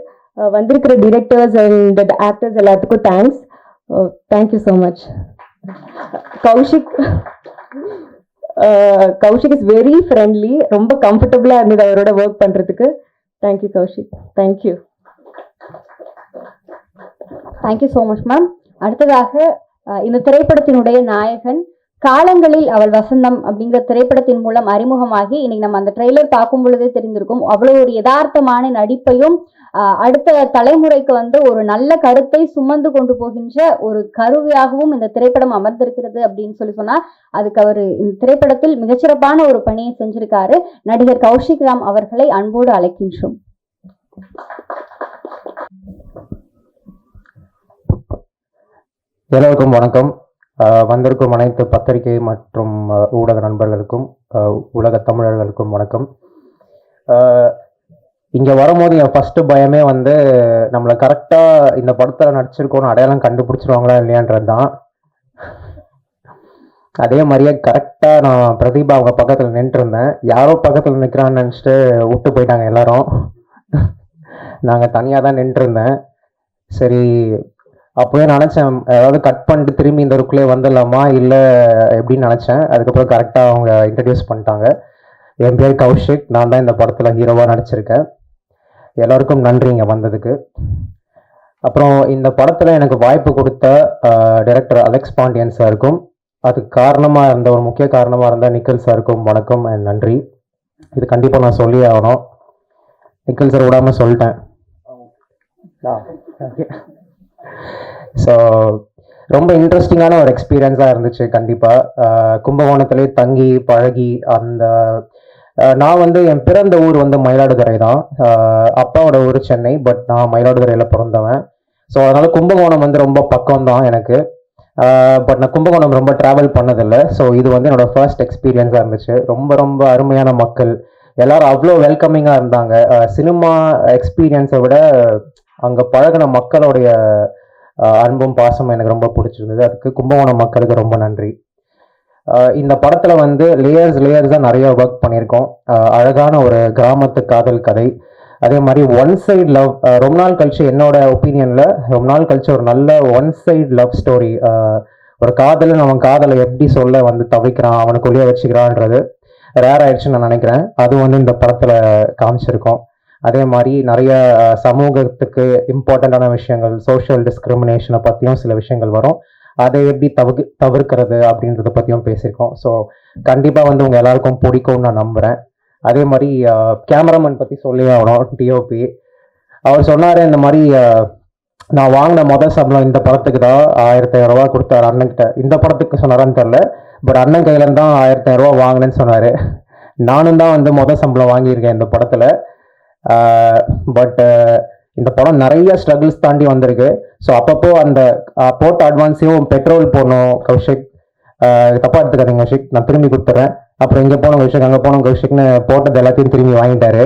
வந்திருக்கிற டிரெக்டர்ஸ் அண்ட் ஆக்டர்ஸ் எல்லாத்துக்கும் thanks. Thank you so much. Kaushik is very friendly. ரொம்ப கம்ஃபர்டபுளாக இருந்தது அவரோட ஒர்க் பண்ணுறதுக்கு. Thank you Kaushik. Thank you. Thank you so much ma'am. அடுத்ததாக இந்த திரைப்படத்தினுடைய நாயகன் காலங்களில் அவள் வசந்தம் அப்படிங்கிற திரைப்படத்தின் மூலம் அறிமுகமாகி இன்னைக்கு நம்ம அந்த ட்ரெய்லர் பார்க்கும் பொழுதே தெரிந்திருக்கும் அவ்வளவு ஒரு யதார்த்தமான நடிப்பையும் அடுத்த தலைமுறைக்கு ஒரு நல்ல கருத்தை சுமந்து கொண்டு போகின்ற ஒரு கருவியாகவும் இந்த திரைப்படம் அமர்ந்திருக்கிறது அப்படின்னு சொன்னா அதுக்கு அவர் இந்த திரைப்படத்தில் மிகச்சிறப்பான ஒரு பணியை செஞ்சிருக்காரு. நடிகர் கௌஷிக் ராம் அவர்களை அன்போடு அழைக்கின்றோம். எல்லோருக்கும் வணக்கம். வந்திருக்கும் அனைத்து பத்திரிகை மற்றும் ஊடக நண்பர்களுக்கும் உலக தமிழர்களுக்கும் வணக்கம். இங்கே வரும்போது என் ஃபஸ்ட்டு பயமே நம்மளை கரெக்டாக இந்த படத்தில் நடிச்சிருக்கோன்னு அடையாளம் கண்டுபிடிச்சிருவாங்களா இல்லையான்றது தான். அதே மாதிரியே கரெக்டாக நான் பிரதீபா அவங்க பக்கத்தில் நின்றுருந்தேன். யாரோ பக்கத்தில் நிற்கிறான்னு நினச்சிட்டு விட்டு போயிட்டாங்க எல்லாரும். நாங்கள் தனியாக தான் நின்றுருந்தேன். சரி, அப்போவே நினச்சேன் ஏதாவது கட் பண்ணிட்டு திரும்பி இந்த ஒர்க்குள்ளே வந்துடலாமா இல்லை எப்படின்னு நினச்சேன். அதுக்கப்புறம் கரெக்டாக அவங்க இன்ட்ரடியூஸ் பண்ணிட்டாங்க. என் பேர் கௌஷிக். நான் தான் இந்த படத்தில் ஹீரோவாக நடிச்சிருக்கேன். எல்லோருக்கும் நன்றி இங்கே வந்ததுக்கு. அப்புறம் இந்த படத்தில் எனக்கு வாய்ப்பு கொடுத்த டைரக்டர் அலெக்ஸ் பாண்டியன் சாருக்கும், அதுக்கு காரணமாக இருந்த ஒரு முக்கிய காரணமாக இருந்த நிக்கில் சாருக்கும் வணக்கம் அண்ட் நன்றி. இது கண்டிப்பாக நான் சொல்லி ஆகணும். நிக்கில் சார் விடாமல் சொல்லிட்டேன். ஸோ ரொம்ப இன்ட்ரெஸ்டிங்கான ஒரு எக்ஸ்பீரியன்ஸாக இருந்துச்சு. கண்டிப்பாக கும்பகோணத்திலே தங்கி பழகி நான் என் பிறந்த ஊர் மயிலாடுதுறை தான். அப்பாவோட ஊர் சென்னை, பட் நான் மயிலாடுதுறையில் பிறந்தவன். ஸோ அதனால் கும்பகோணம் ரொம்ப பக்கம் தான் எனக்கு. பட் நான் கும்பகோணம் ரொம்ப ட்ராவல் பண்ணதில்லை. ஸோ இது என்னோட ஃபர்ஸ்ட் எக்ஸ்பீரியன்ஸாக இருந்துச்சு. ரொம்ப ரொம்ப அருமையான மக்கள் எல்லாரும், அவ்வளோ வெல்கமிங்காக இருந்தாங்க. சினிமா எக்ஸ்பீரியன்ஸை விட அங்கே பழகின மக்களுடைய அன்பும் பாசமும் எனக்கு ரொம்ப பிடிச்சிருந்தது. அதுக்கு கும்பகோணம் மக்களுக்கு ரொம்ப நன்றி. இந்த படத்தில் லேயர்ஸாக நிறைய ஒர்க் பண்ணியிருக்கோம். அழகான ஒரு கிராமத்து காதல் கதை. அதே மாதிரி ஒன் சைடு லவ். ரொம்ப நாள் கழிச்சு, என்னோட ஒப்பீனியனில் ரொம்ப நாள் கழிச்சு ஒரு நல்ல ஒன் சைடு லவ் ஸ்டோரி. ஒரு காதலன் அவன் காதலை எப்படி சொல்ல தவிக்கிறான், அவனுக்குள்ளேயே வச்சுக்கிறான்றது ரேர் ஆயிடுச்சுன்னு நான் நினைக்கிறேன். அது இந்த படத்தில் காமிச்சிருக்கோம். அதே மாதிரி நிறைய சமூகத்துக்கு இம்பார்ட்டண்ட்டான விஷயங்கள், சோஷியல் டிஸ்கிரிமினேஷனை பற்றியும் சில விஷயங்கள் வரும். அதை எப்படி தவிர்க்கிறது அப்படின்றத பற்றியும் பேசியிருக்கோம். ஸோ கண்டிப்பாக உங்கள் எல்லாருக்கும் பிடிக்கும்னு நான் நம்புகிறேன். அதே மாதிரி கேமராமேன் பற்றி சொல்லி ஆகணும். டிஓபி அவர் சொன்னார், இந்த மாதிரி நான் வாங்கின முதல் சம்பளம் இந்த படத்துக்கு தான் 1500 ரூபா கொடுத்தாரு அண்ணன்கிட்ட. இந்த படத்துக்கு சொன்னாரான்னு தெரில, பட் அண்ணன் கையிலேருந்து தான் 1500 ரூபா வாங்கினேன்னு சொன்னார். நானும் தான் முதல் சம்பளம் வாங்கியிருக்கேன் இந்த படத்தில். பட் இந்த படம் நிறைய ஸ்ட்ரகிள்ஸ் தாண்டி வந்திருக்கு. ஸோ அப்பப்போ அந்த போட்ட அட்வான்ஸையும் பெட்ரோல் போடணும் கௌஷிக், தப்பா எடுத்துக்காதீங்க கௌஷிக், நான் திரும்பி கொடுத்துட்றேன். அப்புறம் இங்கே போனோம் கௌஷிக், அங்கே போனோம் கௌஷிக்னு போட்டது எல்லாத்தையும் திரும்பி வாங்கிட்டாரு.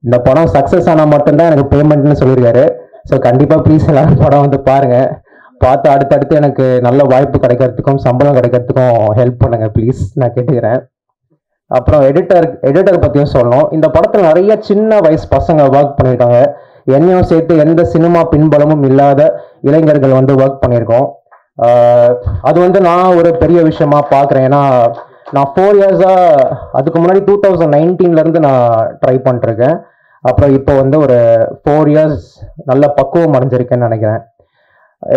இந்த படம் சக்ஸஸ் ஆனால் மட்டும்தான் எனக்கு பேமெண்ட்னு சொல்லியிருக்காரு. ஸோ கண்டிப்பாக ப்ளீஸ் எல்லாரும் படம் பாருங்கள். பார்த்து அடுத்தடுத்து எனக்கு நல்ல வாய்ப்பு கிடைக்கிறதுக்கும் சம்பளம் கிடைக்கிறதுக்கும் ஹெல்ப் பண்ணுங்க ப்ளீஸ், நான் கேட்டுக்கிறேன். அப்புறம் எடிட்டர் பற்றியும் சொல்லணும். இந்த படத்தில் நிறைய சின்ன வயசு பசங்க ஒர்க் பண்ணியிருக்காங்க. என்னையும் சேர்த்து எந்த சினிமா பின்பலமும் இல்லாத இளைஞர்கள் ஒர்க் பண்ணியிருக்கோம். அது நான் ஒரு பெரிய விஷயமா பார்க்குறேன். ஏன்னா நான் 4 இயர்ஸாக, அதுக்கு முன்னாடி 2019 நான் ட்ரை பண்ணிருக்கேன். அப்புறம் இப்போ ஒரு 4 இயர்ஸ் நல்ல பக்குவம் அடைஞ்சிருக்கேன்னு நினைக்கிறேன்.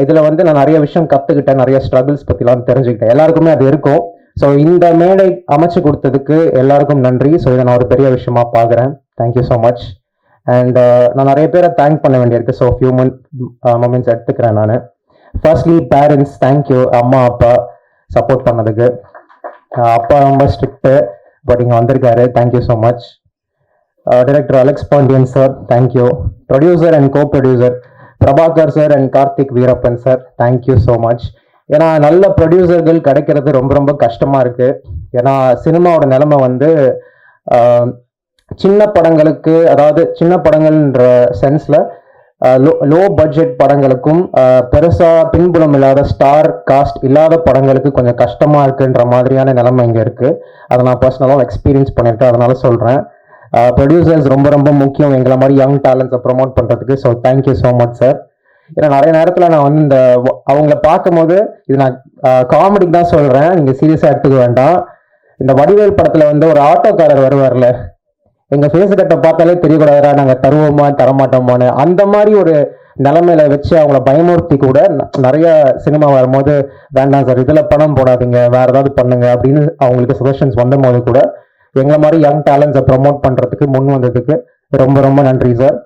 இதில் நான் நிறைய விஷயம் கற்றுக்கிட்டேன், நிறைய ஸ்ட்ரகிள்ஸ் பற்றிலாம் தெரிஞ்சுக்கிட்டேன். எல்லாருக்குமே அது இருக்கும். ஸோ இந்த மேடை அமைச்சு கொடுத்ததுக்கு எல்லாருக்கும் நன்றி. ஸோ இதை நான் ஒரு பெரிய விஷயமா பார்க்குறேன். Thank you so much. அண்ட் நான் நிறைய பேரை தேங்க் பண்ண வேண்டியிருக்கு. ஸோ ஃபியூ மொமெண்ட்ஸ் எடுத்துக்கிறேன் நான். Firstly parents, thank you. அம்மா அப்பா சப்போர்ட் பண்ணதுக்கு. அப்பா ரொம்ப ஸ்ட்ரிக்ட்டு, பட் இங்கே வந்திருக்காரு. Thank you so much. Director Alex Pandian sir, thank you. Producer and co producer Prabhakar sir and Karthik Veerappan sir, thank you so much. ஏன்னா நல்ல ப்ரொடியூசர்கள் கிடைக்கிறது ரொம்ப ரொம்ப கஷ்டமா இருக்கு. ஏன்னா சினிமாவோட நிலைமை வந்து சின்ன படங்களுக்கு, அதாவது சின்ன படங்கள்ன்ற சென்ஸ்ல லோ பட்ஜெட் படங்களுக்கும் பெருசா பின்புலம் இல்லாத ஸ்டார் காஸ்ட் இல்லாத படங்களுக்கு கொஞ்சம் கஷ்டமா இருக்குன்ற மாதிரியான நிலைமை இங்க இருக்கு. அதை நான் பர்சனலாக எக்ஸ்பீரியன்ஸ் பண்ணிருக்கேன், அதனால சொல்றேன். ப்ரொடியூசர்ஸ் ரொம்ப ரொம்ப முக்கியம் எங்களை மாதிரி யங் டேலண்ட்ஸை ப்ரொமோட் பண்றதுக்கு. So thank you so much sir. ஏன்னா நிறைய நேரத்தில் நான் வந்து இந்த அவங்கள பார்க்கும்போது, இது நான் காமெடிக்கு தான் சொல்றேன், நீங்க சீரியஸா எடுத்துக்க வேண்டாம். இந்த வடிவேல் படத்துல வந்து ஒரு ஆட்டோக்காரர் வருவார்ல, எங்க ஃபேஸ் கட்டை பார்த்தாலே தெரியக்கூடாதா நாங்க தருவோமா தரமாட்டோமான்னு, அந்த மாதிரி ஒரு நிலைமையில வச்சு அவங்கள பயமுறுத்தி கூட நிறைய சினிமா வரும்போது வேண்டாம் சார் இதுல பணம் போடாதீங்க வேற ஏதாவது பண்ணுங்க அப்படின்னு அவங்களுக்கு சஜஷன்ஸ் வந்த போது கூட எங்களை மாதிரி யங் டேலண்ட்ஸை ப்ரமோட் பண்றதுக்கு முன் வந்ததுக்கு ரொம்ப ரொம்ப நன்றி sir.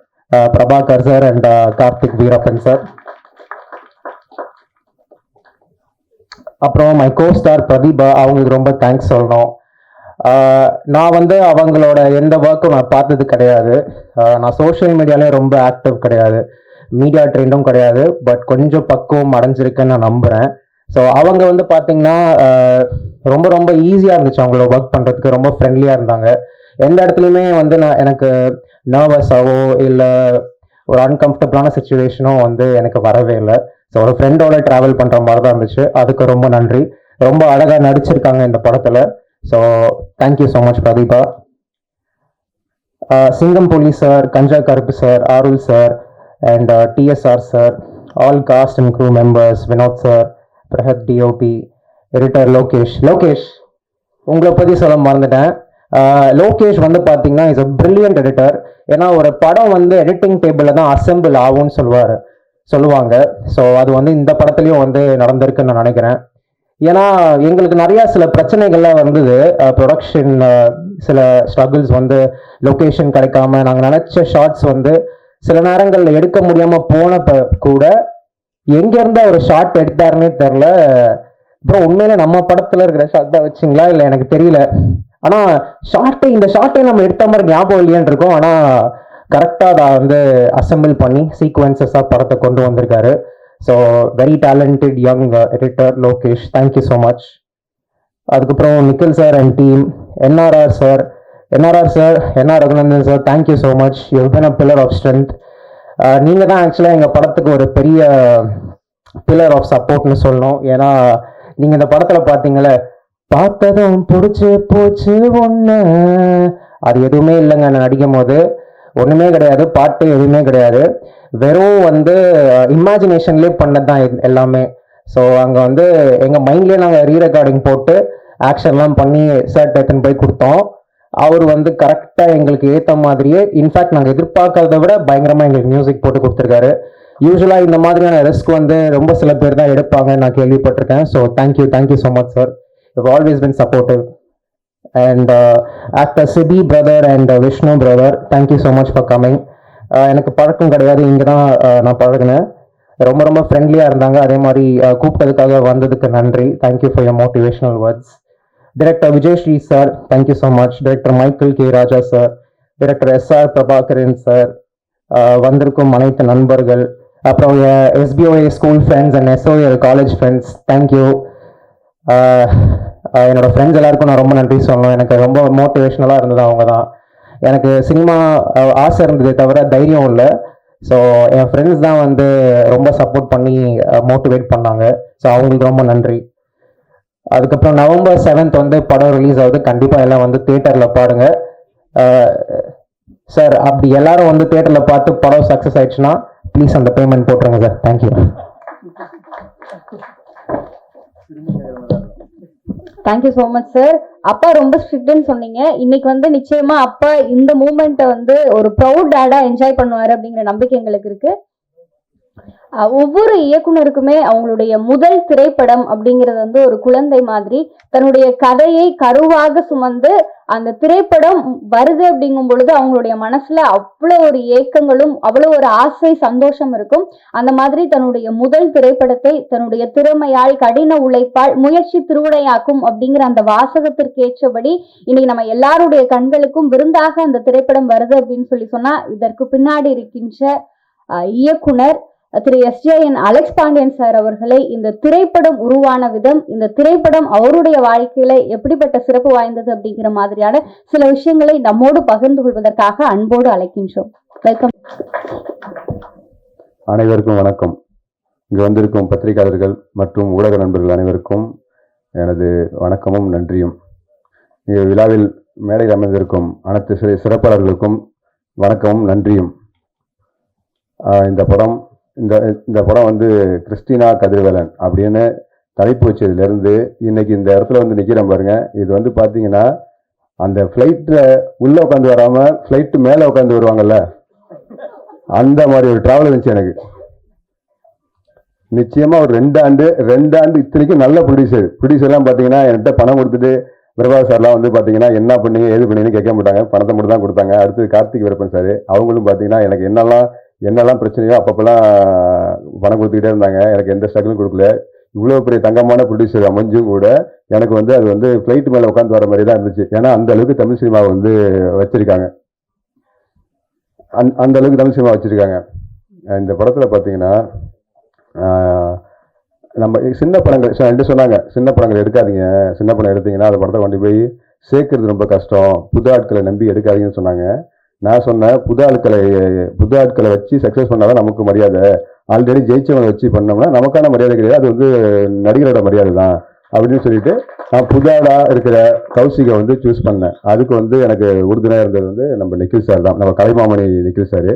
Prabhakar sir and Karthik Veerappan sir. அப்புறம் மை கோ ஸ்டார் பிரதீபா, அவங்களுக்கு ரொம்ப தேங்க்ஸ் சொல்லணும். நான் வந்து அவங்களோட எந்த ஒர்க்கும் நான் பார்த்தது கிடையாது. நான் சோஷியல் மீடியாலே ரொம்ப ஆக்டிவ் கிடையாது, மீடியா ட்ரெண்டும் கிடையாது. பட் கொஞ்சம் பக்குவம் அடைஞ்சிருக்குன்னு நான் நம்புகிறேன். ஸோ அவங்க வந்து பார்த்தீங்கன்னா ரொம்ப ரொம்ப ஈஸியாக இருந்துச்சு அவங்களோட ஒர்க் பண்ணுறதுக்கு, ரொம்ப ஃப்ரெண்ட்லியாக இருந்தாங்க. எந்த இடத்துலையுமே வந்து நான் எனக்கு நர்வஸாவோ இல்லை ஒரு அன்கம்ஃபர்டபுளான சுச்சுவேஷனோ வந்து எனக்கு வரவே இல்லை. ஸோ ஒரு ஃப்ரெண்டோட ட்ராவல் பண்ணுற மாதிரி தான் இருந்துச்சு. அதுக்கு ரொம்ப நன்றி. ரொம்ப அழகாக நடிச்சிருக்காங்க இந்த படத்தில். So thank you so much Prathibha. Singam police sir, Ganja Karuppu sir, Arul sir and DSR sir, all cast and crew members, Vinoth sir, Prahath DOP, editor Lokesh உங்களை பற்றி சொல்ல மறந்துட்டேன். லோகேஷ் வந்து பார்த்தீங்கன்னா இஸ் அ பிரில்லியன்ட் எடிட்டர். ஏன்னா ஒரு படம் வந்து எடிட்டிங் டேபிளில் தான் அசெம்பிள் ஆகும்னு சொல்லுவாங்க. ஸோ அது வந்து இந்த படத்துலையும் வந்து நடந்திருக்குன்னு நான் நினைக்கிறேன். ஏன்னா எங்களுக்கு நிறைய சில பிரச்சனைகள்லாம் வந்தது, ப்ரொடக்ஷன் சில ஸ்ட்ரகிள்ஸ் வந்து லொக்கேஷன் கிடைக்காம நாங்கள் நினைச்ச ஷார்ட்ஸ் வந்து சில நேரங்களில் எடுக்க முடியாம போனப்ப கூட எங்கேருந்து ஒரு ஷார்ட் எடுத்தாருன்னே தெரில. அப்புறம் உண்மையில நம்ம படத்துல இருக்கிற ஷார்ட் தான் வச்சிங்களா இல்லை எனக்கு தெரியல. ஆனா இந்த ஷார்ட்டை நம்ம எடுத்த மாதிரி ஞாபகம் இல்லையான்னு இருக்கும். ஆனா கரெக்டாக அதை வந்து அசெம்பிள் பண்ணி சீக்வன்சஸாக படத்தை கொண்டு வந்திருக்காரு. So very talented young editor Lokesh, thank you so much. அதுக்கப்புறம் Nikhil sir and team, NR Raghunandan sir, thank you so much. You been a pillar of strength. நீங்கள் தான் ஆக்சுவலாக எங்கள் படத்துக்கு ஒரு பெரிய பில்லர் ஆஃப் சப்போர்ட்னு சொல்லணும். ஏன்னா நீங்கள் இந்த படத்தில் பார்த்தீங்களே, பார்த்ததும் பிடிச்சி போச்சு ஒன்று, அது எதுவுமே இல்லைங்க. நான் நடிக்கும் போது ஒன்றுமே கிடையாது, பாட்டு எதுவுமே கிடையாது, வெறும் வந்து இமேஜினேஷன்லேயே பண்ணது தான் எல்லாமே. ஸோ அங்கே வந்து எங்கள் மைண்ட்லேயே நாங்கள் ரீரெக்கார்டிங் போட்டு ஆக்ஷன்லாம் பண்ணி சார் எடுத்துன்னு போய் கொடுத்தோம். அவர் வந்து கரெக்டாக எங்களுக்கு ஏற்ற மாதிரியே, இன்ஃபேக்ட் நாங்கள் எதிர்பார்க்கறத விட பயங்கரமாக எங்களுக்கு மியூசிக் போட்டு கொடுத்துருக்காரு. யூஸ்வலாக இந்த மாதிரியான ரிஸ்க் வந்து ரொம்ப சில பேர் தான் எடுப்பாங்கன்னு நான் கேள்விப்பட்டிருக்கேன். So thank you so much sir. You've always been supportive. And actor Siddhi brother and Vishnu brother, thank you so much for coming. எனக்கு பழக்கம் கிடையாது, இங்கே தான் நான் பழகினேன். ரொம்ப ரொம்ப ஃப்ரெண்ட்லியாக இருந்தாங்க. அதே மாதிரி கூப்பிட்டதுக்காக வந்ததுக்கு நன்றி. Thank you for your motivational words. Director Vijay Sri sir, thank you so much. Director Michael K Raja sir, director SR Prabhakaran sir, வந்திருக்கும் அனைத்து நண்பர்கள், அப்புறம் SBOA school friends and SOL college friends, thank you. என்னோட ஃப்ரெண்ட்ஸ் எல்லாருக்கும் நான் ரொம்ப நன்றி சொல்லணும். எனக்கு ரொம்ப மோட்டிவேஷ்னலாக இருந்தது அவங்க தான். எனக்கு சினிமா ஆசை இருந்ததே தவிர தைரியம் இல்லை. ஸோ என் ஃப்ரெண்ட்ஸ் தான் வந்து ரொம்ப சப்போர்ட் பண்ணி மோட்டிவேட் பண்ணாங்க. ஸோ அவங்களுக்கு ரொம்ப நன்றி. அதுக்கப்புறம் November 7th வந்து படம் ரிலீஸ் ஆகுது. கண்டிப்பாக எல்லாம் வந்து தியேட்டரில் பாருங்க சார். அப்படி எல்லாரும் வந்து தியேட்டரில் பார்த்து படம் சக்ஸஸ் ஆயிடுச்சுன்னா ப்ளீஸ் அந்த பேமெண்ட் போட்டுருங்க sir. Thank you. Thank you so much sir. அப்பா ரொம்ப ஸ்ட்ரிக்ட்னு சொன்னீங்க. இன்னைக்கு வந்து நிச்சயமா அப்பா இந்த மூமெண்ட்டை வந்து ஒரு ப்ரௌட் டேடா என்ஜாய் பண்ணுவாரு அப்படிங்கிற நம்பிக்கை எங்களுக்கு இருக்கு. ஒவ்வொரு இயக்குனருக்குமே அவங்களுடைய முதல் திரைப்படம் அப்படிங்கிறது வந்து ஒரு குழந்தை மாதிரி தன்னுடைய கதையை கருவாக சுமந்து அந்த திரைப்படம் வருது அப்படிங்கும் பொழுது அவங்களுடைய மனசுல அவ்வளோ ஒரு ஏக்கங்களும் அவ்வளோ ஒரு ஆசை சந்தோஷம் இருக்கும். அந்த மாதிரி தன்னுடைய முதல் திரைப்படத்தை தன்னுடைய திறமையால் கடின உழைப்பால் முயற்சி திருவிடையாக்கும் அப்படிங்கிற அந்த வாசகத்திற்கு ஏற்றபடி இன்னைக்கு நம்ம எல்லாருடைய கண்களுக்கும் விருந்தாக அந்த திரைப்படம் வருது அப்படின்னு சொன்னா இதற்கு பின்னாடி இருக்கின்ற இயக்குனர் திரு SJN அலெக்ஸ் பாண்டியன் சார் அவர்களை இந்த திரைப்படம் உருவான விதம், இந்த திரைப்படம் அவருடைய வாழ்க்கையில எப்படிப்பட்ட சிறப்பு வாய்ந்தது அப்படிங்கிற மாதிரியான சில விஷயங்களை நம்மோடு பகிர்ந்து கொள்வதற்காக அன்போடு அழைக்கின்றோம். வெல்கம். அனைவருக்கும் வணக்கம். இங்கு வந்திருக்கும் பத்திரிகையாளர்கள் மற்றும் ஊடக நண்பர்கள் அனைவருக்கும் எனது வணக்கமும் நன்றியும். இங்கு விழாவில் மேடையில் அமைந்திருக்கும் அனைத்து சிறப்பாளர்களுக்கும் வணக்கமும் நன்றியும். இந்த படம் வந்து கிறிஸ்டினா கதிர்வேலன் அப்படின்னு தலைப்பு வச்சதுலேருந்து இன்னைக்கு இந்த இடத்துல வந்து நிற்கிறேன் பாருங்க. இது வந்து பார்த்தீங்கன்னா அந்த ஃப்ளைட்டில் உள்ளே உட்காந்து வராமல் ஃப்ளைட்டு மேலே உட்காந்து வருவாங்கல்ல, அந்த மாதிரி ஒரு ட்ராவல் இருந்துச்சு எனக்கு. நிச்சயமாக ஒரு ரெண்டு ஆண்டு இத்தனைக்கும் நல்ல ப்ரொடியூசர்லாம் பார்த்தீங்கன்னா என்கிட்ட பணம் கொடுத்துட்டு பிரபாகர் சார்லாம் வந்து பார்த்தீங்கன்னா என்ன பண்ணீங்க ஏது பண்ணீங்கன்னு கேட்க மாட்டாங்க, பணத்தை மட்டும் தான் கொடுத்தாங்க. அடுத்து கார்த்திக் வீரப்பன் சார் அவங்களும் பார்த்தீங்கன்னா எனக்கு என்னெல்லாம் பிரச்சனையோ அப்பப்பெல்லாம் பணம் கொடுத்துக்கிட்டே இருந்தாங்க. எனக்கு எந்த ஸ்ட்ரகிளும் கொடுக்கல. இவ்வளோ பெரிய தங்கமான ப்ரொடியூசர் அமைஞ்சும் கூட எனக்கு வந்து அது வந்து ஃப்ளைட் மேலே உட்காந்து வர மாதிரி தான் இருந்துச்சு. ஏன்னா அந்த அளவுக்கு தமிழ் சினிமாவை வந்து வச்சிருக்காங்க. அந்த அளவுக்கு தமிழ் சினிமா வச்சிருக்காங்க. இந்த படத்தில் பார்த்தீங்கன்னா நம்ம சின்ன படங்கள் என்று சொன்னாங்க, சின்ன படங்கள் எடுக்காதீங்க, சின்ன படம் எடுத்தீங்கன்னா அந்த படத்தை கொண்டு போய் சேர்க்கறது ரொம்ப கஷ்டம், புது ஆட்களை நம்பி எடுக்காதீங்கன்னு சொன்னாங்க. நான் சொன்னேன் புது ஆட்களை வச்சு சக்ஸஸ் பண்ணாதான் நமக்கு மரியாதை, ஆல்ரெடி ஜெயிச்சவங்களை வச்சு பண்ணோம்னா நமக்கான மரியாதை கிடையாது, அது வந்து நடிகரோட மரியாதை தான் அப்படின்னு சொல்லிட்டு நான் புதாடா இருக்கிற கௌசிகை வந்து சூஸ் பண்ணேன். அதுக்கு வந்து எனக்கு உறுதுணையாக இருந்தது வந்து நம்ம நிக்கில் சார் தான், நம்ம கலைமாமணி நிக்கில் சார்.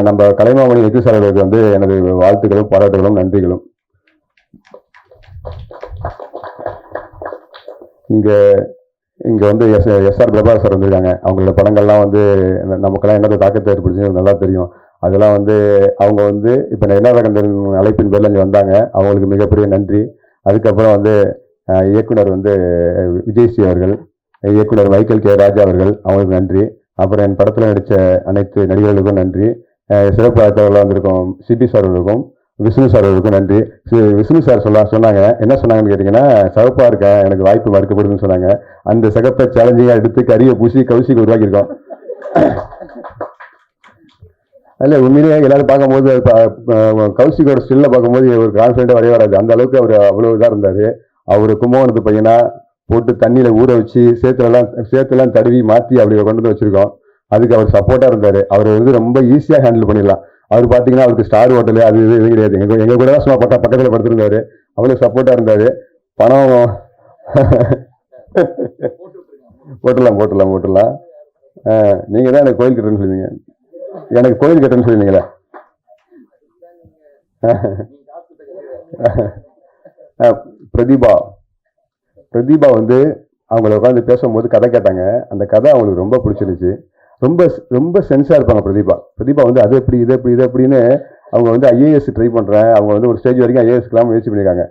நம்ம கலைமாமணி நிக்கில் சார் அவர்களுக்கு வந்து எனது வாழ்த்துக்களும் பாராட்டுகளும் நன்றிகளும். இங்கே வந்து SR பிரபாகர் சார் வந்திருக்காங்க. அவங்களோட படங்கள்லாம் வந்து நமக்கெல்லாம் என்னது தாக்கத்தை ஏற்படுச்சுன்னு நல்லா தெரியும். அதெல்லாம் வந்து அவங்க வந்து இப்போ என்ன அழைப்பின் பேரில் இங்கே வந்தாங்க, அவங்களுக்கு மிகப்பெரிய நன்றி. அதுக்கப்புறம் வந்து இயக்குனர் வந்து விஜய்ஸ்ரீ அவர்கள், இயக்குனர் மைக்கேல் கே ராஜா அவர்கள், அவங்களுக்கு நன்றி. அப்புறம் என் படத்தில் நடித்த அனைத்து நடிகர்களுக்கும் நன்றி. சிறப்பு அழைப்பாளர்களாக வந்திருக்கும் சிபி சார் அவர்களுக்கும் விஷ்ணு சார் அவர்களுக்கும் நன்றி. விஷ்ணு சார் சொன்னாங்க, என்ன சொன்னாங்கன்னு கேட்டிங்கன்னா, சிவப்பாக இருக்கேன், எனக்கு வாய்ப்பு மறுக்கப்படுதுன்னு சொன்னாங்க. அந்த சிகப்பை சேலஞ்சிங்காக எடுத்து கறியை பூசி கௌசிக்கு உருவாக்கியிருக்கோம். அதில் உண்மையிலேயே எல்லாரும் பார்க்கும்போது கௌசிக்கோட ஸ்டில்ல பார்க்கும்போது ஒரு கான்ஃபிடென்ட்டாக வரைய வராது. அந்த அளவுக்கு அவர் அவ்வளோ இதாக இருந்தார். அவர் கும்பகோணத்து பையனா போட்டு தண்ணியில் ஊற வச்சு சேத்துலாம் தடவி மாற்றி அப்படி கொண்டு வந்து வச்சுருக்கோம். அதுக்கு அவர் சப்போர்ட்டாக இருந்தார். அவர் வந்து ரொம்ப ஈஸியாக ஹேண்டில் பண்ணிடலாம். அவர் பார்த்தீங்கன்னா அவருக்கு ஸ்டார் ஹோட்டலு அது இது கிடையாது. எங்கள் கூட தான் சும்மா பக்கத்தில் படுத்திருந்தாரு. அவ்வளோ சப்போர்ட்டாக இருந்தார். பணம் போட்டுடலாம். நீங்கள் தான் எனக்கு கோயில் கட்டுறேன்னு சொல்லுவீங்க, எனக்கு கோயில் கட்டுறேன்னு சொல்லுவீங்களே. பிரதீபா வந்து அவங்கள உட்காந்து பேசும்போது கதை கேட்டாங்க. அந்த கதை அவங்களுக்கு ரொம்ப பிடிச்சிருந்துச்சு. ரொம்ப சென்ஸாக இருப்பாங்க பிரதீபா வந்து அது எப்படி இது எப்படின்னு அவங்க வந்து IAS ட்ரை பண்ணுறேன், அவங்க வந்து ஒரு ஸ்டேஜ் வரைக்கும் IASக்கெல்லாம் முயற்சி பண்ணியிருக்காங்க.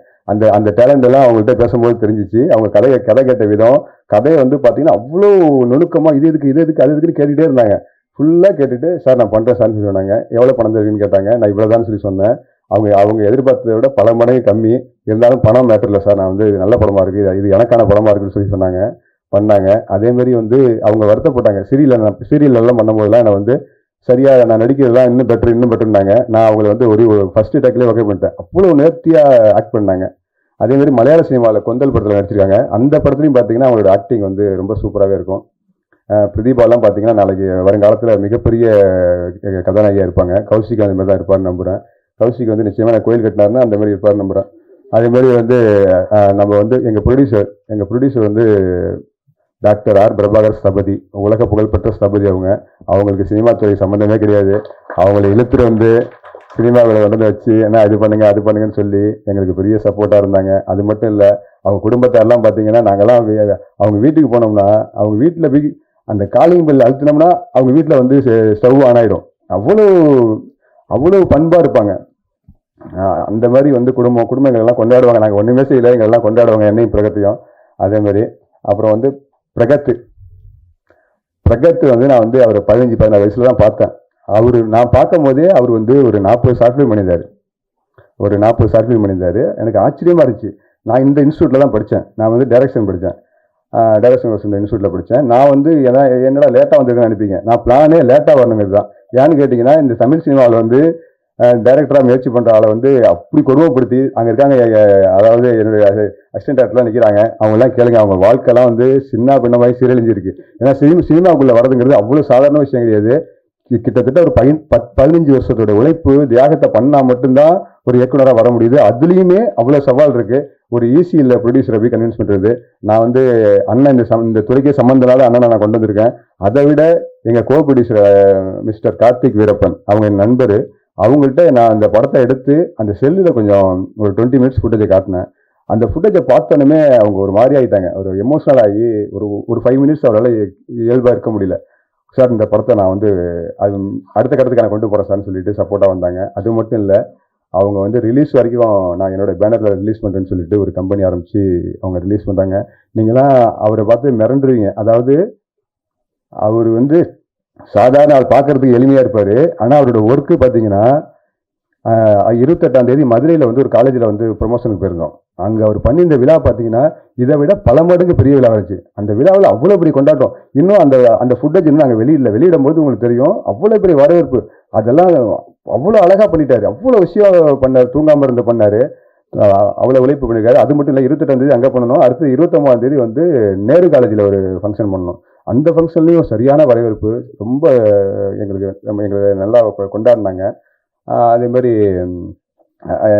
அந்த டேலண்ட் எல்லாம் அவங்கள்ட்ட பேசும்போது தெரிஞ்சிச்சு. அவங்க கதை கேட்ட விதம், கதையை வந்து பார்த்தீங்கன்னா அவ்வளோ நுணுக்கமாக இது எதுக்கு அது எதுக்குன்னு கேட்டுகிட்டே இருந்தாங்க. ஃபுல்லாக கேட்டுட்டு சார் நான் பண்ணுறேன் சார்னு சொல்லி சொன்னாங்க. எவ்வளோ பணம் தருவீங்கன்னு கேட்டாங்க. நான் இவ்வளோதான்னு சொல்லி சொன்னேன். அவங்க எதிர்பார்த்ததை விட பல மடங்கு கம்மி, இருந்தாலும் பணம் மேட்டர் இல்லை சார், நான் வந்து நல்ல படமாக இருக்குது, இது எனக்கான படமாக இருக்குன்னு சொல்லி பண்ணாங்க. அதேமாரி வந்து அவங்க வருத்தப்பட்டாங்க. சீரியல்லாம் பண்ணும்போதெல்லாம் என்னை வந்து சரியாக நான் நடிக்கிறதுலாம் இன்னும் பெட்டர்னாங்க. நான் அவங்களை வந்து ஒரு ஃபர்ஸ்ட் டேக்லேயே வகை பண்ணிட்டேன். அவ்வளோ நேர்த்தியாக ஆக்ட் பண்ணாங்க. அதேமாதிரி மலையாள சினிமாவில் கொந்தல் படத்தில் நடிச்சிருக்காங்க. அந்த படத்துலையும் பார்த்தீங்கன்னா அவங்களோட ஆக்டிங் வந்து ரொம்ப சூப்பராகவே இருக்கும். பிரதீபாலாம் பார்த்தீங்கன்னா நாளைக்கு வருங்காலத்தில் மிகப்பெரிய கதாநாயகியாக இருப்பாங்க. கௌசிக் அந்த மாதிரி தான் இருப்பார்னு நம்புகிறேன். கௌசிக் வந்து நிச்சயமாக நான் கோயில் கட்டினாருன்னா அந்த மாதிரி இருப்பார்னு நம்புகிறேன். அதேமாதிரி வந்து நம்ம வந்து எங்கள் ப்ரொடியூசர் வந்து டாக்டர் R பிரபாகர் ஸ்தபதி, உலக புகழ்பெற்ற ஸ்தபதி. அவங்களுக்கு சினிமா துறை சம்மந்தமே கிடையாது. அவங்களை இழுத்துட்டு வந்து சினிமாவில் கொண்டு வச்சு ஏன்னா அது பண்ணுங்கன்னு சொல்லி எங்களுக்கு பெரிய சப்போர்ட்டாக இருந்தாங்க. அது மட்டும் இல்லை, அவங்க குடும்பத்தாரெல்லாம் பார்த்தீங்கன்னா நாங்கள்லாம் அவங்க வீட்டுக்கு போனோம்னா அவங்க வீட்டில் அந்த காலிங் பெல் அழுத்தினோம்னா அவங்க வீட்டில் வந்து ஸ்டவ் ஆன் ஆகிடும். அவ்வளோ பண்பாக இருப்பாங்க. அந்த மாதிரி வந்து குடும்பங்கள் எல்லாம் கொண்டாடுவாங்க. நாங்கள் ஒன்றுமே செய்யலை, எங்கெல்லாம் கொண்டாடுவாங்க, என்னையும் பிரகத்தையும். அதே மாதிரி அப்புறம் வந்து பிரகத் வந்து நான் வந்து அவர் 15-16 வயசுல தான் பார்த்தேன். நான் பார்க்கும் போதே அவர் வந்து ஒரு 40 ஷார்ட் ஃபிலிம் பண்ணியிருந்தாரு. எனக்கு ஆச்சரியமா இருந்துச்சு. நான் இந்த இன்ஸ்டியூட்டில் தான் படித்தேன். நான் வந்து டைரக்ஷன் படித்தேன். டைரக்ஷன் கோர்ஸ் இந்த இன்ஸ்டியூட்டில் படித்தேன். நான் வந்து என்னடா லேட்டாக வந்திருக்குன்னு நினைப்பீங்க. நான் பிளானே லேட்டாக வரணுங்கிறது தான். ஏன்னு கேட்டிங்கன்னா, இந்த தமிழ் சினிமாவில் வந்து டைரக்டராக முயற்சி பண்ணுற ஆளை வந்து அப்படி கொடுமைப்படுத்தி அங்கே இருக்காங்க. அதாவது என்னுடைய அசிஸ்டன்ட் டேரக்டர்லாம் நிற்கிறாங்க. அவங்கெல்லாம் கேளுங்க, அவங்க வாழ்க்கைலாம் வந்து சின்ன பின்னமாகி சீரழிஞ்சிருக்கு. ஏன்னா சினிமாவுக்குள்ளே வரதுங்கிறது அவ்வளோ சாதாரண விஷயம் கிடையாது. கிட்டத்தட்ட ஒரு 15 வருஷத்தோட உழைப்பு தியாகத்தை பண்ணால் மட்டும்தான் ஒரு இயக்குனராக வர முடியுது. அதுலேயுமே அவ்வளோ சவால் இருக்குது. ஒரு ஈஸி இல்லை ப்ரொடியூசரை போய் கன்வின்ஸ் பண்ணுறது. நான் வந்து அண்ணன் இந்த துறைக்கே சம்மந்தனால அண்ணனை நான் கொண்டு வந்திருக்கேன். அதை விட எங்கள் கோ ப்ரொடியூசர் மிஸ்டர் கார்த்திக் வீரப்பன், அவங்க என் நண்பர். அவங்கள்ட்ட நான் அந்த படத்தை எடுத்து அந்த செல்லில் கொஞ்சம் ஒரு 20 மினிட்ஸ் ஃபுட்டேஜை காட்டினேன். அந்த ஃபுட்டேஜை பார்த்தோன்னே அவங்க ஒரு மாதிரி ஆகிட்டாங்க. ஒரு எமோஷனல் ஆகி ஒரு 5 மினிட்ஸ் அவரால் இயல்பாக இருக்க முடியல. சார், இந்த படத்தை நான் வந்து அது அடுத்த கட்டத்துக்கு நான் கொண்டு போகிறேன் சார்னு சொல்லிட்டு சப்போர்ட்டாக வந்தாங்க. அது மட்டும் இல்லை, அவங்க வந்து ரிலீஸ் வரைக்கும் நான் என்னோட பேனரில் ரிலீஸ் பண்ணுறேன்னு சொல்லிட்டு ஒரு கம்பெனி ஆரம்பித்து அவங்க ரிலீஸ் பண்ணுறாங்க. நீங்களாம் அவரை பார்த்து மிரண்டுருவீங்க. அதாவது அவர் வந்து சாதாரண ஆள், பார்க்கறதுக்கு எளிமையாக இருப்பார். ஆனால் அவரோட ஒர்க்கு பார்த்தீங்கன்னா 28ஆம் தேதி மதுரையில் வந்து ஒரு காலேஜில் வந்து ப்ரொமோஷனுக்கு போயிருந்தோம். அங்கே அவர் பண்ணி இந்த விழா பார்த்தீங்கன்னா இதை விட பல மடங்கு பெரிய விழா இருந்துச்சு. அந்த விழாவில் அவ்வளோ பெரிய கொண்டாட்டம். இன்னும் அந்த ஃபுட்டேஜ் இன்னும் நாங்கள் வெளியிடும் போது உங்களுக்கு தெரியும், அவ்வளோ பெரிய வரவேற்பு. அதெல்லாம் அவ்வளோ அழகாக பண்ணிட்டாரு. அவ்வளோ விஷயம் பண்ணார். தூங்காமல் இருந்து பண்ணார். அவ்வளோ உழைப்பு பண்ணியிருக்காரு. அது மட்டும் இல்லை, 28ஆம் தேதி அங்கே பண்ணணும். அடுத்து 29ஆம் தேதி வந்து நேரு காலேஜில் ஒரு ஃபங்க்ஷன் பண்ணணும். அந்த ஃபங்க்ஷன்லேயும் சரியான வரவேற்பு. ரொம்ப எங்களுக்கு நல்லா கொண்டாடினாங்க. அதே மாதிரி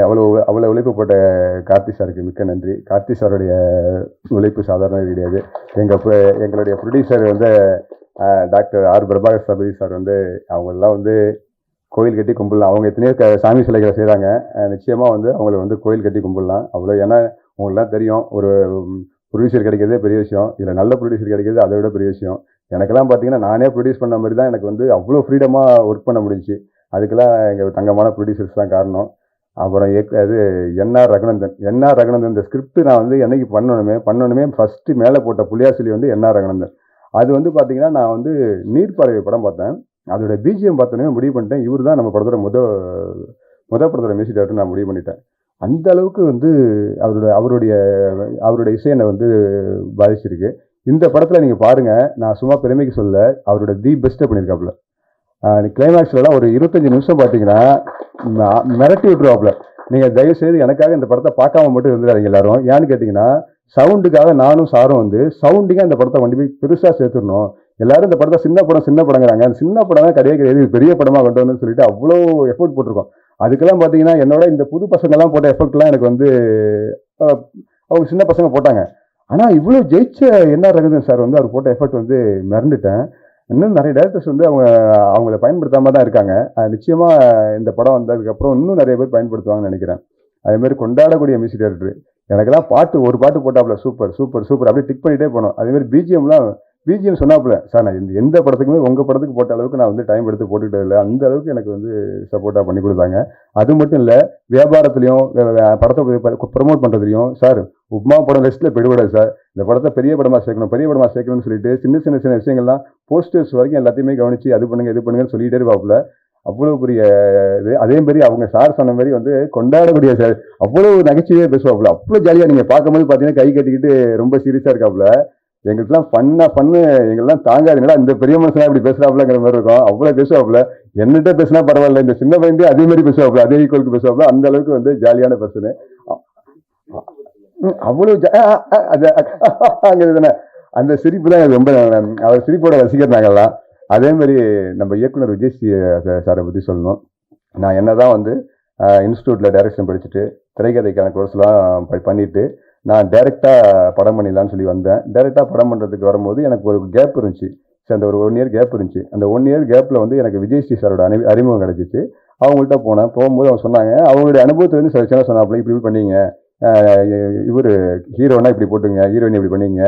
அவ்வளோ உழைப்பு போட்ட கார்த்தி சாருக்கு மிக்க நன்றி. கார்த்தி சாருடைய உழைப்பு சாதாரண கிடையாது. எங்களுடைய ப்ரொடியூசர் வந்து டாக்டர் ஆர் பிரபாகர் சபதி சார் வந்து அவங்களெல்லாம் வந்து கோயில் கட்டி கும்பிடலாம். அவங்க எத்தனையோ சாமி சிலைகளை செய்கிறாங்க. நிச்சயமாக வந்து அவங்கள வந்து கோயில் கட்டி கும்பிடலாம் அவ்வளோ. ஏன்னா உங்களுக்குலாம் தெரியும், ஒரு ப்ரொடியூசர் கிடைக்கிறதே பெரிய விஷயம். இதில் நல்ல ப்ரொடியூசர் கிடைக்கிறது அதை விட பெரிய விஷயம். எனக்கெல்லாம் பார்த்தீங்கன்னா, நானே ப்ரொடியூஸ் பண்ண மாதிரி தான் எனக்கு வந்து அவ்வளோ ஃப்ரீடமாக ஒர்க் பண்ண முடிஞ்சிச்சு. அதுக்கெல்லாம் எங்கள் தங்கமான ப்ரொடியூசர்ஸ் தான் காரணம். அப்புறம் அது என்ஆர் ரகுநந்தன் இந்த ஸ்கிரிப்ட் நான் வந்து என்னைக்கு பண்ணணுமே ஃபஸ்ட்டு மேலே போட்ட புள்ளியாசிலி வந்து என்ஆர் ரகுநந்தன். அது வந்து பார்த்தீங்கன்னா, நான் வந்து நீர்ப்பறவை படம் பார்த்தேன். அதோட பிஜிஎம் பார்த்தோன்னே முடிவு பண்ணிட்டேன், இவர் தான் நம்ம படத்தோட முதல் படத்தோட மியூசிக் டைரக்டர் நான் முடிவு பண்ணிட்டேன். அந்த அளவுக்கு வந்து அவருடைய இசை என்னை வந்து பாதிச்சிருக்கு. இந்த படத்தில் நீங்கள் பாருங்கள், நான் சும்மா பெருமைக்கு சொல்ல, அவரோட தி பெஸ்ட்டை பண்ணியிருக்காப்புல. கிளைமேக்ஸ்லாம் ஒரு 25 நிமிஷம் பார்த்தீங்கன்னா மிரட்டி விட்டுருவாப்புல. நீங்கள் தயவுசெய்து எனக்காக இந்த படத்தை பார்க்காம மட்டும் இருந்துடாதீங்க எல்லாரும். ஏன்னு கேட்டிங்கன்னா, சவுண்டுக்காக நானும் சாரும் வந்து சவுண்டிங்காக இந்த படத்தை கொண்டு போய் பெருசாக சேர்த்துடணும். எல்லாரும் இந்த படத்தை சின்ன படங்கிறாங்க. அந்த சின்ன படம் தான் கிடையாது, பெரிய படமாக கொண்டு வரணும்னு சொல்லிட்டு அவ்வளோ எஃபோர்ட் போட்டிருக்கோம். அதுக்கெல்லாம் பார்த்தீங்கன்னா, என்னோட இந்த புது பசங்கள்லாம் போட்ட எஃபெக்ட்லாம் எனக்கு வந்து அவங்க சின்ன பசங்க போட்டாங்க. ஆனால் இவ்வளோ ஜெயிச்ச என்ஆர் ரகுநந்தன் சார் வந்து அவர் போட்ட எஃபெக்ட் வந்து மிரண்டுட்டேன். இன்னும் நிறைய டேரக்டர்ஸ் வந்து அவங்கள பயன்படுத்தாமல் தான் இருக்காங்க. நிச்சயமாக இந்த படம் வந்ததுக்கப்புறம் இன்னும் நிறைய பேர் பயன்படுத்துவாங்கன்னு நினைக்கிறேன். அதேமாதிரி கொண்டாடக்கூடிய மியூசிக் டைரக்டர். எனக்கெல்லாம் ஒரு பாட்டு போட்டாப்புல சூப்பர் சூப்பர் சூப்பர் அப்படியே டிக் பண்ணிகிட்டே போனோம். அதேமாதிரி பிஜிஎம் சொன்னாப்புல, சார் நான் எந்த படத்துக்குமே உங்கள் படத்துக்கு போட்ட அளவுக்கு நான் வந்து டைம் எடுத்து போட்டுக்கிட்டே இல்லை. அந்த அளவுக்கு எனக்கு வந்து சப்போர்ட்டாக பண்ணி கொடுத்தாங்க. அது மட்டும் இல்லை, வியாபாரத்துலையும் படத்தை ப்ரமோட் பண்ணுறதுலையும், சார் உப்மா படம் லிஸ்ட்டில் பெடுபடாது சார், இந்த படத்தை பெரிய படமாக சேர்க்கணும்னு சொல்லிட்டு சின்ன விஷயங்கள்லாம் போஸ்டர்ஸ் வரைக்கும் எல்லாத்தையுமே கவனித்து அது பண்ணுங்க இது பண்ணுங்கன்னு சொல்லிகிட்டே இருப்பாப்புல. அவ்வளோ பெரிய இது. அதே மாதிரி அவங்க சார் சொன்ன மாதிரி வந்து கொண்டாடக்கூடிய சார் அவ்வளோ நகைச்சுவையாக பேசுவாப்புல. அவ்வளோ ஜாலியாக நீங்கள் பார்க்கும்போது பார்த்தீங்கன்னா கை கட்டிக்கிட்டு ரொம்ப சீரியஸாக இருக்காப்புல. எங்களுக்குலாம் பண்ணு எங்கெல்லாம் தாங்காதுங்களா, இந்த பெரிய மனுஷனா இப்படி பேசுறாப்புலங்கிற மாதிரி இருக்கும். அவ்வளோ பேசுவாப்புல. என்னகிட்ட பேசினா பரவாயில்ல, இந்த சின்ன பையன் அதே மாதிரி பேசுவாப்புல, அதே ஈக்குவலுக்கு பேசுவாப்புல. அந்த அளவுக்கு வந்து ஜாலியான பர்சனு. அவ்வளோ தானே அந்த சிரிப்பு தான் ரொம்ப, அவர் சிரிப்போட ரசிகர் நாங்கள்லாம். அதே மாதிரி நம்ம இயக்குனர் விஜய் சாரை பற்றி சொல்லணும். நான் என்னதான் வந்து இன்ஸ்டியூட்டில் டைரக்ஷன் படிச்சுட்டு திரைக்கதைக்கான கோர்ஸ்லாம் பண்ணிட்டு நான் டைரெக்டாக படம் பண்ணிடலான்னு சொல்லி வந்தேன். டைரெக்டாக படம் பண்ணுறதுக்கு வரும்போது எனக்கு ஒரு கேப் இருந்துச்சு. சரி, அந்த ஒரு 1 இயர் கேப் இருந்துச்சு. அந்த 1 இயர் கேப்பில் வந்து எனக்கு விஜய் சாரோட அறிமுகம் கிடைச்சிச்சு. அவங்கள்ட்ட போகும்போது அவங்க சொன்னாங்க, அவங்களுடைய அனுபவத்துலேருந்து சில விஷயம் சொன்னாப்புல, இப்படி பண்ணீங்க, இவர் ஹீரோனா இப்படி போட்டுங்க, ஹீரோயின் இப்படி பண்ணீங்க.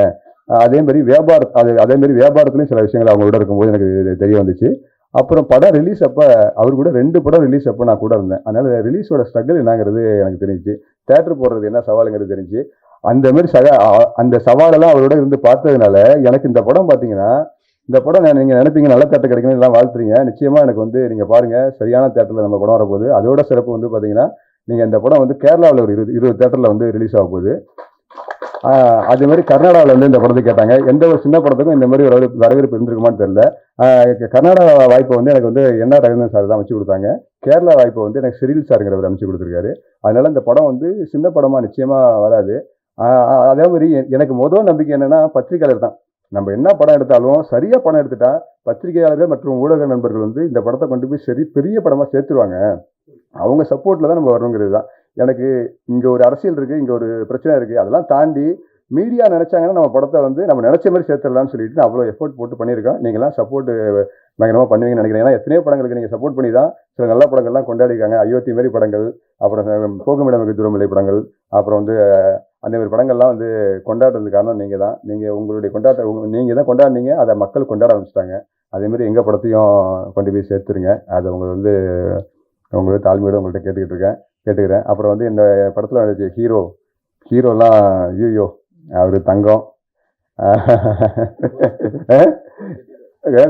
அதே மாதிரி வியாபாரத்துலேயும் சில விஷயங்கள் அவங்களோட இருக்கும்போது எனக்கு தெரிய வந்துச்சு. அப்புறம் படம் ரிலீஸ் அப்போ அவர் கூட 2 படம் ரிலீஸ் அப்போ நான் கூட இருந்தேன். அதனால ரிலீஸோட ஸ்ட்ரகிள் என்னங்கிறது எனக்கு தெரிஞ்சு, தேட்டர் போடுறது என்ன சவாலுங்கிறது தெரிஞ்சு, அந்த மாதிரி அந்த சவாலெல்லாம் அவரோட இருந்து பார்த்ததுனால எனக்கு இந்த படம் பார்த்தீங்கன்னா, இந்த படம் நீங்கள் நினைப்பீங்க நல்ல தேட்டர் கிடைக்கணும் எல்லாம் வாழ்த்துறீங்க. நிச்சயமாக எனக்கு வந்து நீங்கள் பாருங்கள், சரியான தேட்டரில் நம்ம படம் வரப்போகுது. அதோட சிறப்பு வந்து பார்த்தீங்கன்னா, நீங்கள் இந்த படம் வந்து கேரளாவில் ஒரு 20 தேட்டரில் வந்து ரிலீஸ் ஆக போகுது. அதே மாதிரி கர்நாடகாவில் வந்து இந்த படத்தை கேட்டாங்க. எந்த ஒரு சின்ன படத்துக்கும் இந்த மாதிரி ஒரு வரவேற்பு இருந்திருக்குமான்னு தெரியல. கர்நாடகா வாய்ப்பை வந்து எனக்கு வந்து என்ன ரவீந்திரன் சார் தான் அமைச்சு கொடுத்தாங்க. கேரளா வாய்ப்பை வந்து எனக்கு சிறில் சாருங்கிறவர் அமைச்சு கொடுத்துருக்காரு. அதனால இந்த படம் வந்து சின்ன படமாக நிச்சயமாக வராது. அதே மாதிரி எனக்கு முதல் நம்பிக்கை என்னன்னா, பத்திரிகையாளர் தான். நம்ம என்ன படம் எடுத்தாலும் சரியாக படம் எடுத்துட்டா பத்திரிகையாளர்கள் மற்றும் ஊடக நண்பர்கள் வந்து இந்த படத்தை கொண்டு போய் சரி பெரிய படமாக சேர்த்துருவாங்க. அவங்க சப்போர்ட்டில் தான் நம்ம வரணுங்கிறது தான். எனக்கு இங்கே ஒரு அரசியல் இருக்குது, இங்கே ஒரு பிரச்சனை இருக்குது, அதெல்லாம் தாண்டி மீடியா நினச்சாங்கன்னா நம்ம படத்தை வந்து நம்ம நினச்ச மாதிரி சேர்த்துடலாம்னு சொல்லிட்டு நான் அவ்வளோ எஃபோர்ட் போட்டு பண்ணியிருக்கேன். நீங்களாம் சப்போர்ட் பயங்கரமாக பண்ணுவீங்கன்னு நினைக்கிறேன். ஏன்னா எத்தனையோ படங்களுக்கு நீங்கள் சப்போர்ட் பண்ணி தான் சில நல்ல படங்கள்லாம் கொண்டாடிருக்காங்க. அயோத்தி மாரி படங்கள், அப்புறம் போகுமிடமிகு தூரமில்லை படங்கள், அப்புறம் வந்து அந்த மாதிரி படங்கள்லாம் வந்து கொண்டாடுறதுக்கு காரணம் நீங்கள் தான். நீங்கள் உங்களுடைய நீங்கள் தான் கொண்டாடினீங்க, அதை மக்கள் கொண்டாட ஆரம்பிச்சிட்டாங்க. அதேமாதிரி எங்கள் படத்தையும் கொண்டு போய் சேர்த்துருங்க. அதை உங்களுக்கு தாழ்மையோடு உங்கள்கிட்ட கேட்டுக்கிறேன். அப்புறம் வந்து இந்த படத்தில் வந்துச்சு ஹீரோலாம் ஐயோ அவர் தங்கம்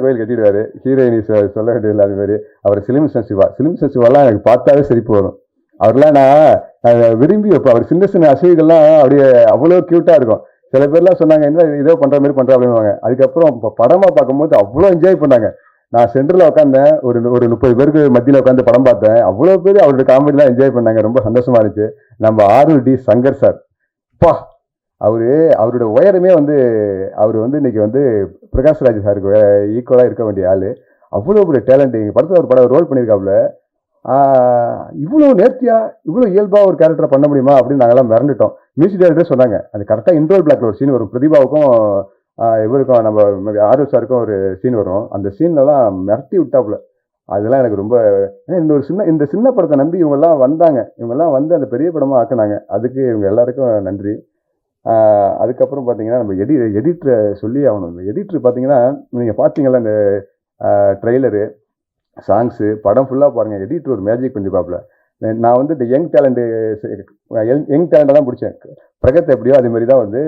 கோயில் கட்டிடுவார். ஹீரோயினி சொல்ல வேண்டியதில்லை. அது மாதிரி அவர் சிலிமிசன் சிவாலாம் எனக்கு பார்த்தாவே சிரிப்பு வரும். அவர்லாம் நான் விரும்பி வைப்பேன். அவர் சின்ன சின்ன அசைவுகள்லாம் அப்படியே அவ்வளோ க்யூட்டாக இருக்கும். சில பேர்லாம் சொன்னாங்க என்ன இதோ பண்ணுற மாதிரி பண்ணுறா அப்படின்வாங்க. அதுக்கப்புறம் இப்போ படமாக பார்க்கும்போது அவ்வளோ என்ஜாய் பண்ணாங்க. நான் சென்டரில் உட்காந்தேன், ஒரு 30 பேருக்கு மத்தியில் உட்காந்து படம் பார்த்தேன். அவ்வளோ பேர் அவருடைய காமெடிலாம் என்ஜாய் பண்ணாங்க. ரொம்ப சந்தோஷமா இருந்துச்சு. நம்ம ஆரூர் சங்கர் சார், அவருடைய உயரமே வந்து அவர் வந்து இன்னைக்கு வந்து பிரகாஷ்ராஜ் சாருக்கு ஈக்குவலாக இருக்க வேண்டிய ஆள். அவ்வளோ ஒரு டேலண்ட். எங்கள் படத்தில் ஒரு படம் ரோல் பண்ணியிருக்காப்புல. இவ்வளோ நேர்த்தியாக இவ்வளோ இயல்பாக ஒரு கேரக்டரை பண்ண முடியுமா அப்படின்னு நாங்கள்லாம் மிரண்டுட்டோம். மியூசிக் டைரக்டர் சொன்னாங்க, அது கரெக்டாக இன்ட்ரோல் பிளாக்ல ஒரு சீன் வரும். பிரதிபாவுக்கும் இவருக்கும் நம்ம ஆரூர் சாருக்கும் ஒரு சீன் வரும். அந்த சீன்லலாம் மிரட்டி விட்டாப்புல. அதெல்லாம் எனக்கு ரொம்ப இந்த சின்ன படத்தை நம்பி இவங்கெல்லாம் வந்து அந்த பெரிய படமாக ஆக்குனாங்க. அதுக்கு இவங்க எல்லாருக்கும் நன்றி. அதுக்கப்புறம் பார்த்தீங்கன்னா நம்ம எடிட்டரை சொல்லி ஆகணும். இந்த எடிட்டர் பார்த்தீங்கன்னா நீங்கள் பார்த்தீங்களா, இந்த ட்ரெய்லரு, சாங்ஸு, படம் ஃபுல்லாக பாருங்கள். எடிட்டர் ஒரு மேஜிக் பண்ணி பார்ப்பல. நான் வந்து இந்த யங் டேலண்ட்டை தான் பிடிச்சேன். பிரகத் எப்படியோ அதே மாதிரி தான் வந்து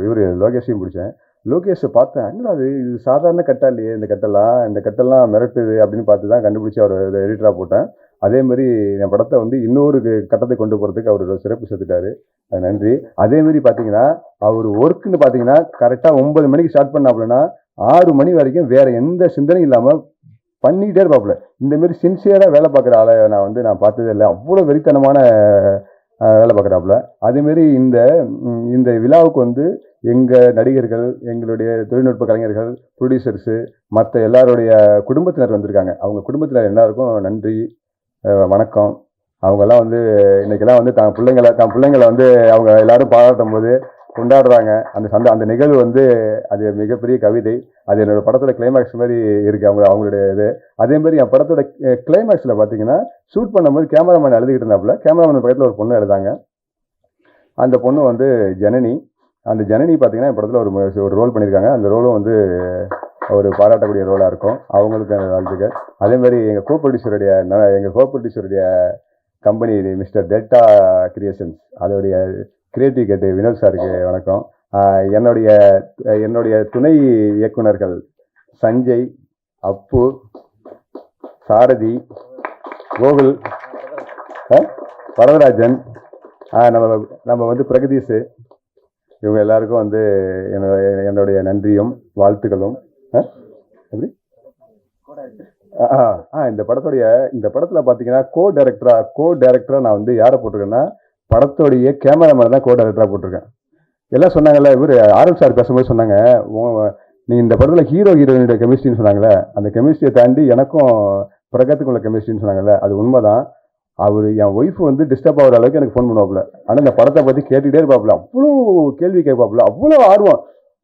இவர் லோகேஷையும் பிடிச்சேன். லோகேஷை பார்த்தேன், என்னடா அது சாதாரண கட்டா இல்லையே, இந்த கட்டெல்லாம் மிரட்டுது அப்படின்னு பார்த்து தான் கண்டுபிடிச்சி அவர் எடிட்டராக போட்டேன். அதே மாதிரி என் படத்தை வந்து இன்னொரு கட்டத்தை கொண்டு போகிறதுக்கு அவர் சிறப்பு சேர்த்துட்டாரு. அது நன்றி. அதே மாதிரி பார்த்தீங்கன்னா அவர் ஒர்க்குன்னு பார்த்தீங்கன்னா கரெக்டாக 9 மணிக்கு ஸ்டார்ட் பண்ணாப்புலன்னா 6 மணி வரைக்கும் வேற எந்த சிந்தனையும் இல்லாமல் பண்ணிக்கிட்டே இருப்பாப்புல. இந்தமாரி சின்சியராக வேலை பார்க்குற ஆளை நான் பார்த்ததே இல்லை. அவ்வளோ வெறித்தனமான வேலை பார்க்குறாப்புல. அதேமாரி இந்த விழாவுக்கு வந்து எங்கள் நடிகர்கள், எங்களுடைய தொழில்நுட்ப கலைஞர்கள், ப்ரொடியூசர்ஸு, மற்ற எல்லாருடைய குடும்பத்தினர் வந்திருக்காங்க. அவங்க குடும்பத்தினர் எல்லாருக்கும் நன்றி, வணக்கம். அவங்கெல்லாம் வந்து இன்னைக்கெல்லாம் வந்து தான் பிள்ளைங்களை வந்து அவங்க எல்லாரும் பாராட்டும் போது கொண்டாடுறாங்க. அந்த நிகழ்வு வந்து அது மிகப்பெரிய கவிதை. அது என்னோட படத்தோட கிளைமேக்ஸ் மாதிரி இருக்கு அவங்களுடைய இது. அதே மாதிரி என் படத்தோட கிளைமேக்ஸில் பார்த்தீங்கன்னா ஷூட் பண்ணும்போது கேமராமேன் எழுதிக்கிட்டு இருந்தாப்புல. கேமராமேன் பக்கத்தில் ஒரு பொண்ணு எழுதாங்க. அந்த பொண்ணு வந்து ஜனனி. அந்த ஜனனி பார்த்தீங்கன்னா என் படத்தில் ஒரு ரோல் பண்ணியிருக்காங்க. அந்த ரோலும் வந்து ஒரு பாராட்டக்கூடிய ரோலாக இருக்கும். அவங்களுக்கு வாழ்த்துக்கள். அதே மாதிரி எங்கள் கோ ப்ரொடியூசருடைய கம்பெனி மிஸ்டர் டெல்டா கிரியேஷன்ஸ், அதோடைய கிரியேட்டிவ் கேட்டு வினோத் சாருக்கு வணக்கம். என்னுடைய துணை இயக்குனர்கள் சஞ்சய், அப்பு, சாரதி, கோகுல், வரதராஜன், நம்ம வந்து பிரகதீஷ், இவங்க எல்லாருக்கும் வந்து என்னுடைய நன்றியும் வாழ்த்துக்களும். எப்படி இந்த படத்தில் பார்த்தீங்கன்னா கோ டைரக்டரா நான் வந்து யாரை போட்டிருக்கேன்னா படத்தோடைய கேமராமேன் தான் கோ டைரக்டராக போட்டிருக்கேன். எல்லாம் சொன்னாங்கல்ல, இவர் ஆர்எல் சார் பேசும்போது சொன்னாங்க, நீ இந்த படத்தில் ஹீரோயினுடைய கெமிஸ்ட்ரின்னு சொன்னாங்கல்ல, அந்த கெமிஸ்ட்ரியை தாண்டி எனக்கும் பிரகத்துக்குள்ள கெமிஸ்ட்ரின்னு சொன்னாங்கல்ல, அது உண்மைதான். அவர் என் ஒய்ஃப் வந்து டிஸ்டர்ப் ஆகிற அளவுக்கு எனக்கு ஃபோன் பண்ணுவாப்புல. ஆனால் இந்த படத்தை பற்றி கேட்டுக்கிட்டே இருப்பாப்புல. அவ்வளோ கேள்வி கேட்பாப்புல, அவ்வளோ ஆர்வம்.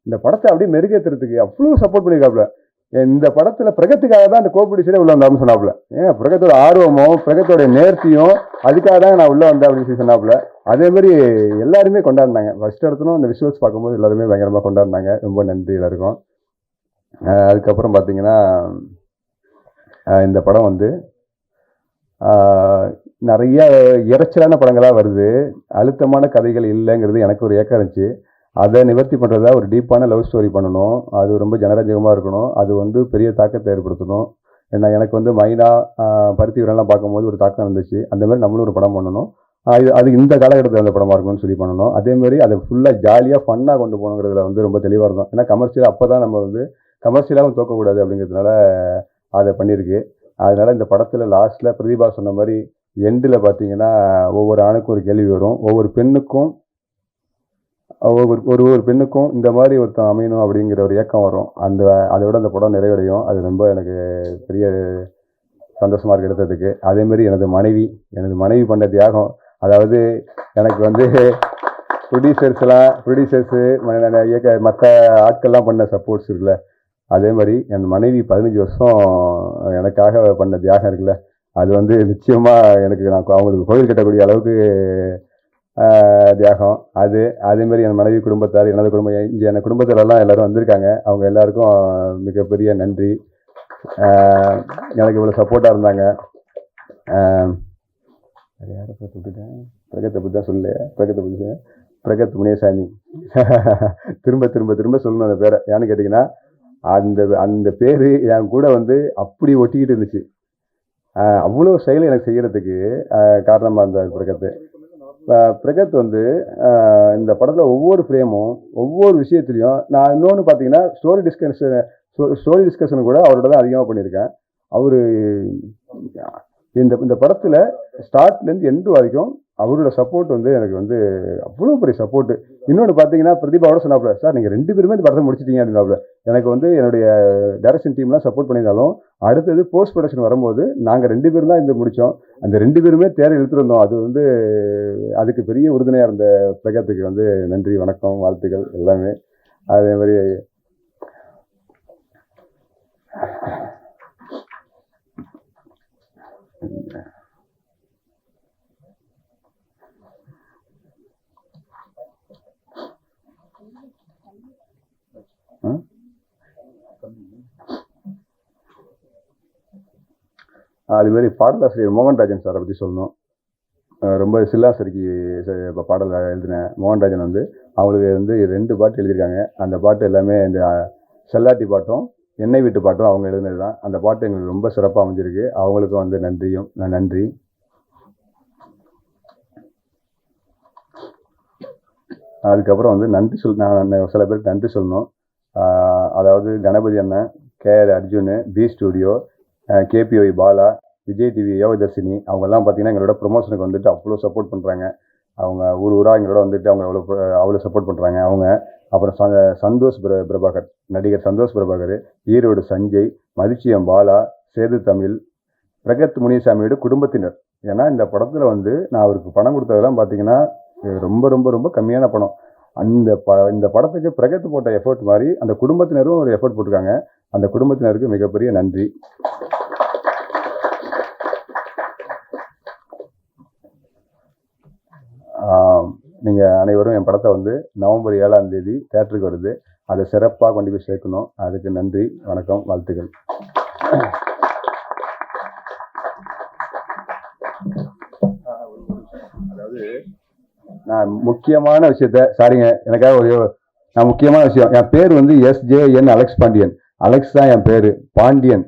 இந்த படத்தை அப்படியே மெருகேற்றுறதுக்கு அவ்வளோ சப்போர்ட் பண்ணியிருக்காப்புல. இந்த படத்தில் பிரகத்துக்காக தான் அந்த கோபிடிச்சரே உள்ள வந்தான்னு சொன்னாப்புல. பிரகத்தோட ஆர்வமும் பிரகத்தோட நேர்த்தியும் அதுக்காக தான் நான் உள்ள வந்தேன் அப்படின்னு சொல்லி சொன்னாப்புல. அதே மாதிரி எல்லாருமே கொண்டாடினாங்க. ஃபர்ஸ்ட் இடத்துலும் அந்த விஷுவல்ஸ் பார்க்கும்போது எல்லாருமே பயங்கரமாக கொண்டாடினாங்க. ரொம்ப நன்றி எல்லாருக்கும். அதுக்கப்புறம் பார்த்தீங்கன்னா இந்த படம் வந்து நிறைய இறைச்சலான படங்களாக வருது, அழுத்தமான கதைகள் இல்லைங்கிறது எனக்கு ஒரு ஏக்கம் இருந்துச்சு. அதை நிவர்த்தி பண்ணுறதா ஒரு டீப்பான லவ் ஸ்டோரி பண்ணணும், அது ரொம்ப ஜனரஞ்சகமாக இருக்கணும், அது வந்து பெரிய தாக்கத்தை ஏற்படுத்தணும். ஏன்னா எனக்கு வந்து மைனா பருத்தி வீரன்லாம் பார்க்கும்போது ஒரு தாக்கம் இருந்துச்சு. அந்த மாதிரி நம்மளும் ஒரு படம் பண்ணணும். அது இந்த காலகட்டத்தில் அந்த படமாக இருக்கும்னு சொல்லி பண்ணணும். அதேமாதிரி அதை ஃபுல்லாக ஜாலியாக ஃபன்னாக கொண்டு போகணுங்கிறதுல வந்து ரொம்ப தெளிவாக இருந்தோம். ஏன்னா கமர்ஷியலாக அப்போ தான் நம்ம வந்து கமர்ஷியலாகவும் தோக்கக்கூடாது அப்படிங்கிறதுனால அதை பண்ணியிருக்கு. அதனால் இந்த படத்தில் லாஸ்ட்டில் பிரதீபா சொன்ன மாதிரி எண்டில் பார்த்தீங்கன்னா ஒவ்வொரு ஆணுக்கும் ஒரு கேள்வி வரும், ஒவ்வொரு பெண்ணுக்கும் ஒரு பெண்ணுக்கும் இந்த மாதிரி ஒருத்தன் அமையணும் அப்படிங்கிற ஒரு ஏக்கம் வரும். அதோட அந்த படம் நிறைவடையும். அது ரொம்ப எனக்கு பெரிய சந்தோஷமாக இருக்குது எடுத்ததுக்கு. அதேமாரி எனது மனைவி பண்ண தியாகம், அதாவது எனக்கு வந்து ப்ரொடியூசர்ஸு மற்ற ஆட்கள்லாம் பண்ண சப்போர்ட்ஸ் இருக்குல்ல, அதே மாதிரி என் மனைவி 15 வருஷம் எனக்காக பண்ண தியாகம் இருக்குல்ல, அது வந்து நிச்சயமாக எனக்கு நான் அவங்களுக்கு கோவில் கட்டக்கூடிய அளவுக்கு தியாகம். அதேமாரி என் மனைவி குடும்பத்தார், எனது குடும்பம், இங்கே என் குடும்பத்திலலாம் எல்லோரும் வந்திருக்காங்க. அவங்க எல்லாருக்கும் மிகப்பெரிய நன்றி. எனக்கு இவ்வளோ சப்போர்ட்டாக இருந்தாங்க. யாரை பார்த்துட்டேன், பிரகத்தை பற்றி தான் சொல்ல, பிரகத் முனியசாமி. திரும்ப திரும்ப திரும்ப சொல்லணும் அந்த பேரை. ஏன்னு கேட்டிங்கன்னா அந்த பேர் என் கூட வந்து அப்படி ஒட்டிக்கிட்டு இருந்துச்சு. அவ்வளோ செயல் எனக்கு செய்கிறதுக்கு காரணமாக இருந்தார் பிரகத் வந்து இந்த படத்தில் ஒவ்வொரு ஃப்ரேமும் ஒவ்வொரு விஷயத்துலையும் நான் இன்னொன்று பார்த்தீங்கன்னா ஸ்டோரி டிஸ்கஷன் கூட அவரோட தான் அதிகமாக பண்ணியிருக்கேன். அவர் இந்த படத்தில் ஸ்டார்ட்லேருந்து எண்டு வரைக்கும் அவரோட சப்போர்ட் வந்து எனக்கு வந்து அவ்வளோ பெரிய சப்போர்ட்டு. இன்னொன்று பார்த்தீங்கன்னா பிரதீபாவோட சொன்னாப்புல, சார் நீங்கள் 2 பேருமே இந்த படத்தை முடிச்சிட்டீங்க அப்படின்னாப்புல. எனக்கு வந்து என்னுடைய டைரக்ஷன் டீம்லாம் சப்போர்ட் பண்ணியிருந்தாலும் அடுத்தது போஸ்ட் ப்ரொடக்ஷன் வரும்போது நாங்கள் 2 பேரும் தான் இந்த முடித்தோம். அந்த 2 பேருமே தேரை இழுத்துருந்தோம். அது வந்து அதுக்கு பெரிய உறுதுணையாக இருந்த பிரகத்துக்கு வந்து நன்றி, வணக்கம், வாழ்த்துக்கள் எல்லாமே. அதே மாதிரி அதுமாரி பாடலாசிரியர் மோகன்ராஜன் சாரை பற்றி சொல்லணும். ரொம்ப சில்லாசரிக்கு பாடல் எழுதின மோகன்ராஜன் வந்து அவங்களுக்கு வந்து 2 பாட்டு எழுதியிருக்காங்க. அந்த பாட்டு எல்லாமே இந்த செல்லாட்டி பாட்டும் எண்ணெய் வீட்டு பாட்டும் அவங்க எழுதினது தான். அந்த பாட்டு எங்களுக்கு ரொம்ப சிறப்பாக அமைஞ்சிருக்கு. அவங்களுக்கும் வந்து நன்றி. அதுக்கப்புறம் வந்து நான் சில பேருக்கு நன்றி சொல்லணும். அதாவது கணபதி அண்ணன், KR Arjun, B studio, KPY Bala, Vijay TV Yogadharshini, அவங்கெல்லாம் பார்த்தீங்கன்னா எங்களோட ப்ரொமோஷனுக்கு வந்துட்டு அவ்வளோ சப்போர்ட் பண்ணுறாங்க. அவங்க ஊராக எங்களோட வந்துட்டு அவங்க அவ்வளோ சப்போர்ட் பண்ணுறாங்க அவங்க. அப்புறம் சந்தோஷ் பிரபாகர், நடிகர் சந்தோஷ் பிரபாகர், ஈரோடு சஞ்சய், மதிச்சியம் பாலா, சேது தமிழ், பிரகத் முனியசாமியோட குடும்பத்தினர். ஏன்னா இந்த படத்தில் வந்து நான் அவருக்கு பணம் கொடுத்ததெல்லாம் பார்த்தீங்கன்னா ரொம்ப ரொம்ப ரொம்ப கம்மியான பணம். இந்த படத்துக்கு பிரகத் போட்ட எஃபர்ட் மாதிரி அந்த குடும்பத்தினரும் ஒரு எஃபர்ட் போட்டிருக்காங்க. அந்த குடும்பத்தினருக்கு மிகப்பெரிய நன்றி. நீங்கள் அனைவரும் என் படத்தை வந்து நவம்பர் 7ஆம் தேதி தியேட்டருக்கு வருது, அதை சிறப்பாக கொண்டு போய் சேர்க்கணும். அதுக்கு நன்றி, வணக்கம், வாழ்த்துக்கள். அதாவது நான் முக்கியமான விஷயத்த, சாரிங்க எனக்காக நான் முக்கியமான விஷயம், என் பேர் வந்து SJN அலெக்ஸ் பாண்டியன். அலெக்ஸ் தான் என் பேர், பாண்டியன்.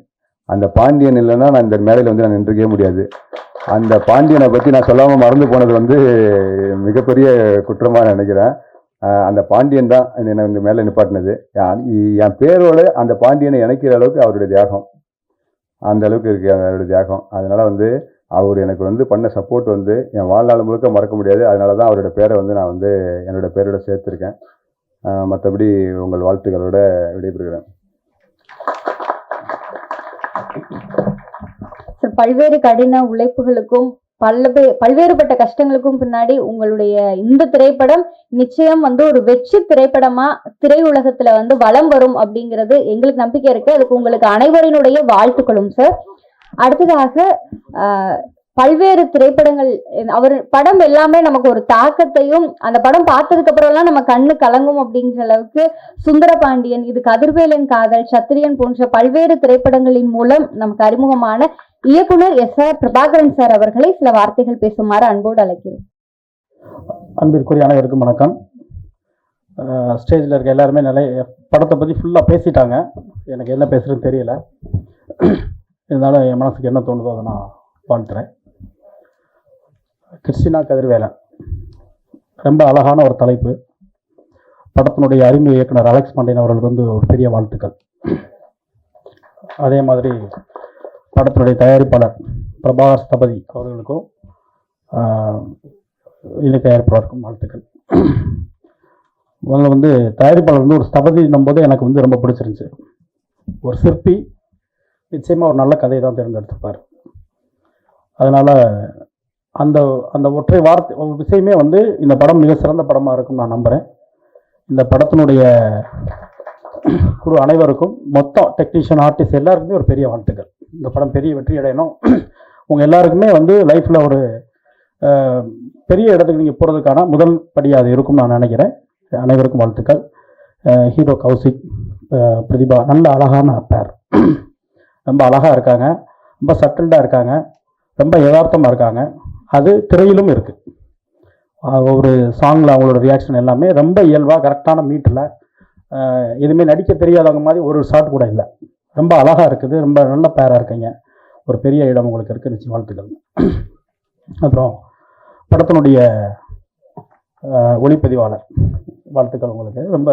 அந்த பாண்டியன் இல்லைன்னா நான் இந்த மேடையில் வந்து நான் நின்றுக்கவே முடியாது. அந்த பாண்டியனை பற்றி நான் சொல்லாமல் மறந்து போனது வந்து மிகப்பெரிய குற்றமாக நினைக்கிறேன். அந்த பாண்டியன் தான் என்னை இந்த மேலே நிப்பாட்டினது. என் பேரோட அந்த பாண்டியனை இணைக்கிற அளவுக்கு அவருடைய தியாகம், அந்த அளவுக்கு இருக்குது அவருடைய தியாகம். அதனால் வந்து அவர் எனக்கு வந்து பண்ண சப்போர்ட் வந்து என் வாழ்நாள் முழுக்க மறக்க முடியாது. அதனால தான் அவரோட பேரை வந்து நான் வந்து என்னோட பேரோட சேர்த்துருக்கேன். மற்றபடி உங்கள் வாழ்த்துக்களோட விடைபெறுகிறேன். பல்வேறு கடின உழைப்புகளுக்கும் பல்வேறுபட்ட கஷ்டங்களுக்கும் பின்னாடி உங்களுடைய இந்த திரைப்படம் நிச்சயம் வந்து ஒரு வெற்றி திரைப்படமா திரையுலகத்துல வந்து வலம் வரும் அப்படிங்கிறது எங்களுக்கு நம்பிக்கை இருக்கு. அதுக்கு உங்களுக்கு அனைவரினுடைய வாழ்த்துக்களும் சார். அடுத்ததாக பல்வேறு திரைப்படங்கள் அவர் படம் எல்லாமே நமக்கு ஒரு தாக்கத்தையும், அந்த படம் பார்த்ததுக்கு அப்புறம் எல்லாம் நம்ம கண்ணு கலங்கும் அப்படிங்கிற அளவுக்கு சுந்தரபாண்டியன், இது கதிர்வேலன் காதல், சத்திரியன் போன்ற பல்வேறு திரைப்படங்களின் மூலம் நமக்கு அறிமுகமான இயக்குனர் S.R. பிரபாகரன் சார் அவர்களை சில வார்த்தைகள் பேசுமாறு அன்போடு அழைக்கிறோம். அன்பிற்குரிய அனைவருக்கும் வணக்கம். ஸ்டேஜில் இருக்க எல்லாருமே நிறைய படத்தை பற்றி ஃபுல்லாக பேசிட்டாங்க. எனக்கு என்ன பேசுகிறதுன்னு தெரியல. இருந்தாலும் என் மனசுக்கு என்ன தோணுதோ அதை நான் வாழ்த்துறேன். கிறிஸ்டினா கதிர்வேலன் ரொம்ப அழகான ஒரு தலைப்பு. படத்தினுடைய அறிமுக இயக்குனர் அலெக்ஸ் பாண்டியன் அவர்களுக்கு வந்து ஒரு பெரிய வாழ்த்துக்கள். அதே மாதிரி படத்தினுடைய தயாரிப்பாளர் பிரபாகர் ஸ்தபதி அவர்களுக்கும் இணை தயாரிப்பாளருக்கும் வாழ்த்துக்கள். முதல்ல வந்து தயாரிப்பாளர் வந்து ஒரு ஸ்தபதின்னும் போது எனக்கு வந்து ரொம்ப பிடிச்சிருந்துச்சு. ஒரு சிற்பி நிச்சயமாக ஒரு நல்ல கதையை தான் தேர்ந்தெடுத்துப்பார். அதனால் அந்த அந்த ஒற்றை வார்த்தை விஷயமே வந்து இந்த படம் மிக சிறந்த படமாக இருக்கும்னு நான் நம்புகிறேன். இந்த படத்தினுடைய குழு அனைவருக்கும், மொத்தம் டெக்னீஷியன், ஆர்டிஸ்ட் எல்லாருக்குமே ஒரு பெரிய வாழ்த்துக்கள். இந்த படம் பெரிய வெற்றி அடையணும். உங்கள் எல்லாருக்குமே வந்து லைஃப்பில் ஒரு பெரிய இடத்துக்கு நீங்கள் போகிறதுக்கான முதல் படியாக அது இருக்கும்னு நான் நினைக்கிறேன். அனைவருக்கும் வாழ்த்துக்கள். ஹீரோ கௌசிக், பிரதிபா நல்ல அழகான பேர். ரொம்ப அழகாக இருக்காங்க, ரொம்ப சட்டில்டாக இருக்காங்க, ரொம்ப யதார்த்தமாக இருக்காங்க. அது திரையிலும் இருக்குது. ஒரு சாங்கில் அவங்களோட ரியாக்ஷன் எல்லாமே ரொம்ப இயல்பாக கரெக்டான மீட்டில், எதுவுமே நடிக்க தெரியாதவங்க மாதிரி ஒரு ஷாட் கூட இல்லை. ரொம்ப அழகாக இருக்குது. ரொம்ப நல்ல பேராக இருக்கீங்க. ஒரு பெரிய இடம் உங்களுக்கு இருக்குது. நிச்சயம் வாழ்த்துக்கள். அப்புறம் படத்தினுடைய ஒளிப்பதிவாளர், வாழ்த்துக்கள் உங்களுக்கு. ரொம்ப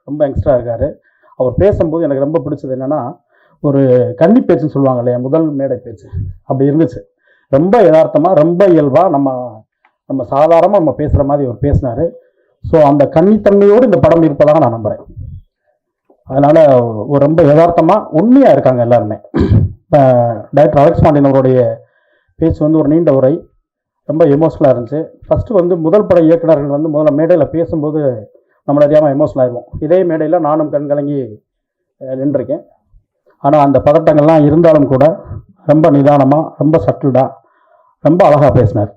ரொம்ப யங்ஸ்டராக இருக்கார். அவர் பேசும்போது எனக்கு ரொம்ப பிடிச்சது என்னென்னா, ஒரு கன்னி பேச்சுன்னு சொல்லுவாங்க இல்லையா, முதல் மேடை பேச்சு அப்படி இருந்துச்சு. ரொம்ப யதார்த்தமாக, ரொம்ப இயல்பாக, நம்ம சாதாரணமாக நம்ம பேசுகிற மாதிரி அவர் பேசினார். ஸோ அந்த கன்னித்தன்மையோடு இந்த படம் இருப்பதாக நான் நம்புகிறேன். அதனால் ரொம்ப யதார்த்தமாக உண்மையாக இருக்காங்க எல்லாருமே. டைரக்டர் அலெக்ஸ் பாண்டியன் அவருடைய பேச்சு வந்து ஒரு நீண்ட உரை, ரொம்ப எமோஷனலாக இருந்துச்சு. ஃபஸ்ட்டு வந்து முதல் பட இயக்குநர்கள் வந்து முதல்ல மேடையில் பேசும்போது நம்மளை அறியாமல் எமோஷனல் ஆகிடுவோம். இதே மேடையில் நானும் கண் கலங்கி நின்றுருக்கேன். ஆனால் அந்த பதட்டங்கள்லாம் இருந்தாலும் கூட ரொம்ப நிதானமாக, ரொம்ப சட்டில்டாக, ரொம்ப அழகாக பேசினார்.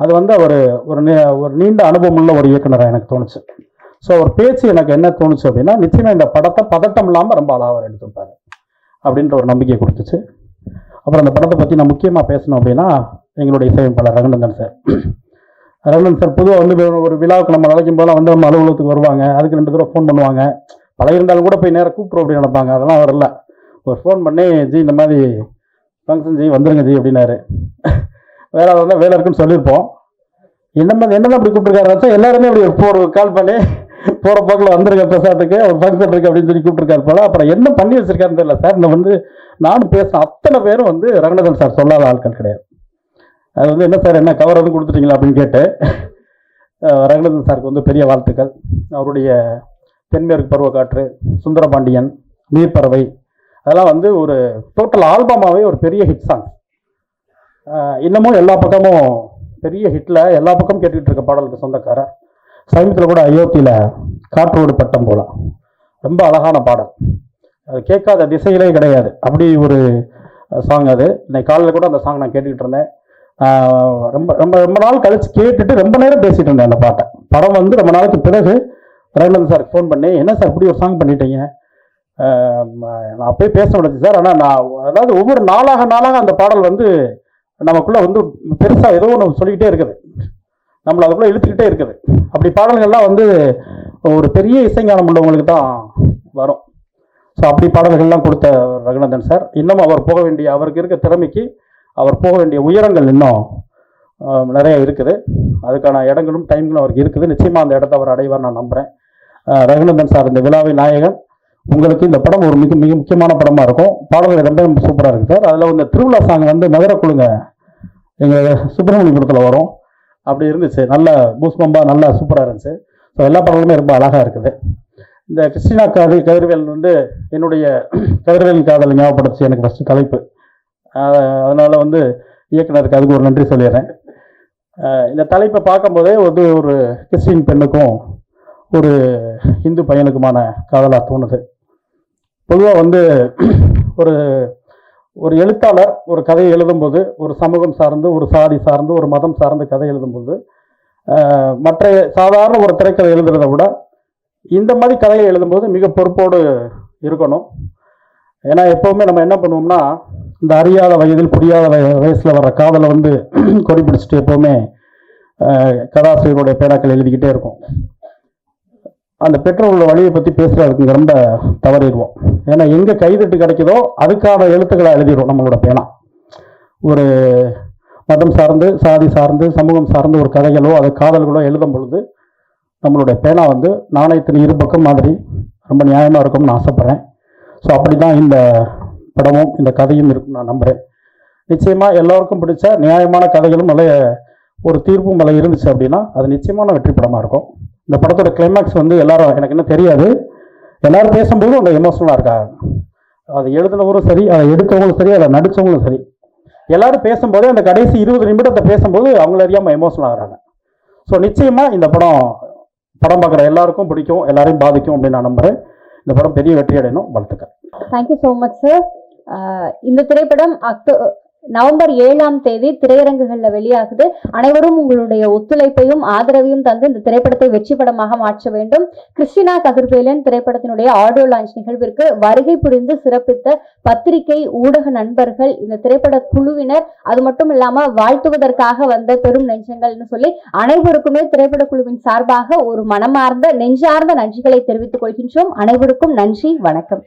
அது வந்து அவர் ஒரு நீண்ட அனுபவம் உள்ள ஒரு இயக்குனராக எனக்கு தோணுச்சு. ஸோ அவர் பேச்சு எனக்கு என்ன தோணுச்சு அப்படின்னா, நிச்சயமாக இந்த படத்தை பதட்டம் இல்லாமல் ரொம்ப அழகாக எடுத்துருப்பார் அப்படின்ற ஒரு நம்பிக்கை கொடுத்துச்சு. அப்புறம் அந்த படத்தை பற்றி நான் முக்கியமாக பேசணும் அப்படின்னா, எங்களுடைய இசையமைப்பாளர் ரகுநந்தன் சார். ரகுநந்தன் சார் பொதுவாக வந்து ஒரு விழாவுக்கு நம்ம அழைக்கும் போதெல்லாம் வந்து நம்ம அலுவலகத்துக்கு வருவாங்க. அதுக்கு 2 தடவை ஃபோன் பண்ணுவாங்க. பழக இருந்தாலும் கூட போய் நேராக கூப்பிட்றோம் அப்படி நினைப்பாங்க. அதெல்லாம் வரல. ஒரு ஃபோன் பண்ணி, ஜி இந்த மாதிரி ஃபங்க்ஷன் ஜி வந்துருங்க ஜி அப்படின்னாரு. வேற இருந்தால் வேலை இருக்குன்னு சொல்லியிருப்போம். என்னதான் அப்படி கூப்பிட்டுருக்காரு, எல்லாருமே அப்படி ஒரு கால் பண்ணி போகிற போக்கில் வந்துருங்க பிரசாத்துக்கு, ஒரு ஃபங்க்ஷன் இருக்குது அப்படின்னு சொல்லி கூப்பிட்டுருக்காரு போல. அப்புறம் என்ன பண்ணி வச்சிருக்காருன்னு தெரியல சார். இந்த வந்து நானும் பேசின அத்தனை பேரும் வந்து ரகுநந்தன் சார் சொல்லாத ஆட்கள் கிடையாது. அது வந்து என்ன சார், என்ன கவர் வந்து கொடுத்துட்டீங்களா அப்படின்னு கேட்டு ரகுநந்தன் சாருக்கு வந்து பெரிய வாழ்த்துக்கள். அவருடைய தென்மேற்கு பருவக்காற்று, சுந்தரபாண்டியன், நீர்ப்பறவை, அதெல்லாம் வந்து ஒரு டோட்டல் ஆல்பமாகவே ஒரு பெரிய ஹிட் சாங். இன்னமும் எல்லா பக்கமும் பெரிய ஹிட்டில் எல்லா பக்கமும் கேட்டுக்கிட்டு இருக்க பாடலுக்கு சொந்தக்காரர். சமீபத்தில் கூட அயோத்தியில் காற்றோடு பட்டம் போல ரொம்ப அழகான பாடல். அது கேட்காத திசைகளே கிடையாது, அப்படி ஒரு சாங் அது. இன்னைக்கு காலையில் கூட அந்த சாங் நான் கேட்டுக்கிட்டு இருந்தேன். ரொம்ப ரொம்ப ரொம்ப நாள் கழிச்சு கேட்டுட்டு ரொம்ப நேரம் பேசிகிட்டு இருந்தேன் அந்த பாட்டை. படம் வந்து ரொம்ப நாளைக்கு பிறகு ரகுநந்தன் சாருக்கு ஃபோன் பண்ணி, என்ன சார் இப்படி ஒரு சாங் பண்ணிட்டீங்க, நான் அப்பயே பேச முடியாது சார். ஆனால் அதாவது ஒவ்வொரு நாளாக அந்த பாடல் வந்து நமக்குள்ளே வந்து பெருசாக ஏதோ ஒன்று சொல்லிக்கிட்டே இருக்குது, நம்மளை அதுக்குள்ளே இழுத்துக்கிட்டே இருக்குது. அப்படி பாடல்கள்லாம் வந்து ஒரு பெரிய இசைஞானம் உள்ளவங்களுக்கு தான் வரும். ஸோ அப்படி பாடல்கள்லாம் கொடுத்த ரகுநந்தன் சார், இன்னும் அவருக்கு இருக்க திறமைக்கு அவர் போக வேண்டிய உயரங்கள் இன்னும் நிறைய இருக்குது. அதுக்கான இடங்களும் டைம்களும் அவருக்கு இருக்குது. நிச்சயமாக அந்த இடத்த அவர் அடைவார் நான் நம்புகிறேன். ரகுநந்தன் சார், இந்த விழாவின் நாயகன், உங்களுக்கு இந்த படம் ஒரு மிக மிக முக்கியமான படமாக இருக்கும். பாடல்கள் ரொம்ப சூப்பராக இருக்குது சார். அதில் இந்த திருவிழா சாங் வந்து மதுரை குழுங்க எங்கள் சுப்பிரமணியபுரத்தில் வரும், அப்படி இருந்துச்சு. நல்ல பூஸ்பம்பா, நல்லா சூப்பராக இருந்துச்சு. ஸோ எல்லா பாடல்களுமே ரொம்ப அழகாக இருக்குது. இந்த கிறிஸ்டினா கதிர்வேல் வந்து என்னுடைய கதிர்வேலின் காதலை ஞாபகப்படுத்தி எனக்கு ஃபஸ்ட்டு தலைப்பு. அதனால் வந்து இயக்குனருக்கு அதுக்கு ஒரு நன்றி சொல்லிடுறேன். இந்த தலைப்பை பார்க்கும்போதே ஒரு கிறிஸ்டின் பெண்ணுக்கும் ஒரு இந்து பையனுக்குமான காதலாக தோணுது. பொதுவாக வந்து ஒரு ஒரு எழுத்தாளர் ஒரு கதையை எழுதும்போது ஒரு சமூகம் சார்ந்து, ஒரு சாதி சார்ந்து, ஒரு மதம் சார்ந்து கதை எழுதும்போது மற்ற சாதாரண ஒரு திரைக்கதை எழுதுறதை விட இந்த மாதிரி கதையை எழுதும்போது மிக பொறுப்போடு இருக்கணும். ஏன்னா எப்போவுமே நம்ம என்ன பண்ணுவோம்னா, இந்த அறியாத வயதில் புரியாத வயசில் வர்ற காதலை வந்து கொடி பிடிச்சிட்டு எப்போவுமே கதாசிரியருடைய பேராக்கள் எழுதிக்கிட்டே இருக்கும். அந்த பெற்றோர்களோட வழியை பற்றி பேசுகிறதுக்கு ரொம்ப தவறிடுவோம். ஏன்னா எங்கே கைதட்டு கிடைக்குதோ அதுக்கான எழுத்துக்களை எழுதிடும் நம்மளோட பேனா. ஒரு மதம் சார்ந்து, சாதி சார்ந்து, சமூகம் சார்ந்து ஒரு கதைகளோ அது காதல்களோ எழுதும் பொழுது நம்மளுடைய பேனா வந்து நாணயத்தின் இருபக்கம் மாதிரி ரொம்ப நியாயமாக இருக்கும்னு ஆசைப்பட்றேன். ஸோ அப்படி தான் இந்த படமும் இந்த கதையும் இருக்கும் நான் நம்புகிறேன். நிச்சயமாக எல்லோருக்கும் பிடிச்ச நியாயமான கதைகளும் நல்ல ஒரு தீர்ப்பும் நல்ல இருந்துச்சு அப்படின்னா அது நிச்சயமான வெற்றி படமாக இருக்கும். இந்த படத்தோட கிளைமேக்ஸ் வந்து எல்லாரும், எனக்கு இன்னும் தெரியாது, எல்லாரும் பேசும்போது அந்த எமோஷனலாக இருக்காங்க. அதை எழுதினவரும் சரி, அதை எடுத்தவங்களும் சரி, அதை நடித்தவங்களும் சரி, எல்லாரும் பேசும்போதே அந்த கடைசி 20 நிமிடத்தை பேசும்போது அவங்கள அறியாமல் எமோஷனல் ஆகிறாங்க. ஸோ நிச்சயமாக இந்த படம் பார்க்குற எல்லாருக்கும் பிடிக்கும், எல்லாரையும் பாதிக்கும் அப்படின்னு நான் நம்புகிறேன். இந்த படம் பெரிய வெற்றி அடையணும். வாழ்த்துக்கள். Thank you so much sir. இந்த திரைப்படம் நவம்பர் 7ஆம் தேதி திரையரங்குகளில் வெளியாகுது. அனைவரும் உங்களுடைய ஒத்துழைப்பையும் ஆதரவையும் தந்து இந்த திரைப்படத்தை வெற்றி படமாக மாற்ற வேண்டும். கிறிஸ்டினா கதிர்வேலன் திரைப்படத்தினுடைய ஆடியோ லான்ச் நிகழ்விற்கு வருகை புரிந்து சிறப்பித்த பத்திரிகை ஊடக நண்பர்கள், இந்த திரைப்பட குழுவினர், அது மட்டும் இல்லாம வாழ்த்துவதற்காக வந்த பெரும் நெஞ்சங்கள்னு சொல்லி அனைவருக்குமே திரைப்பட குழுவின் சார்பாக ஒரு மனமார்ந்த நெஞ்சார்ந்த நன்றிகளை தெரிவித்துக் கொள்கின்றோம். அனைவருக்கும் நன்றி, வணக்கம்.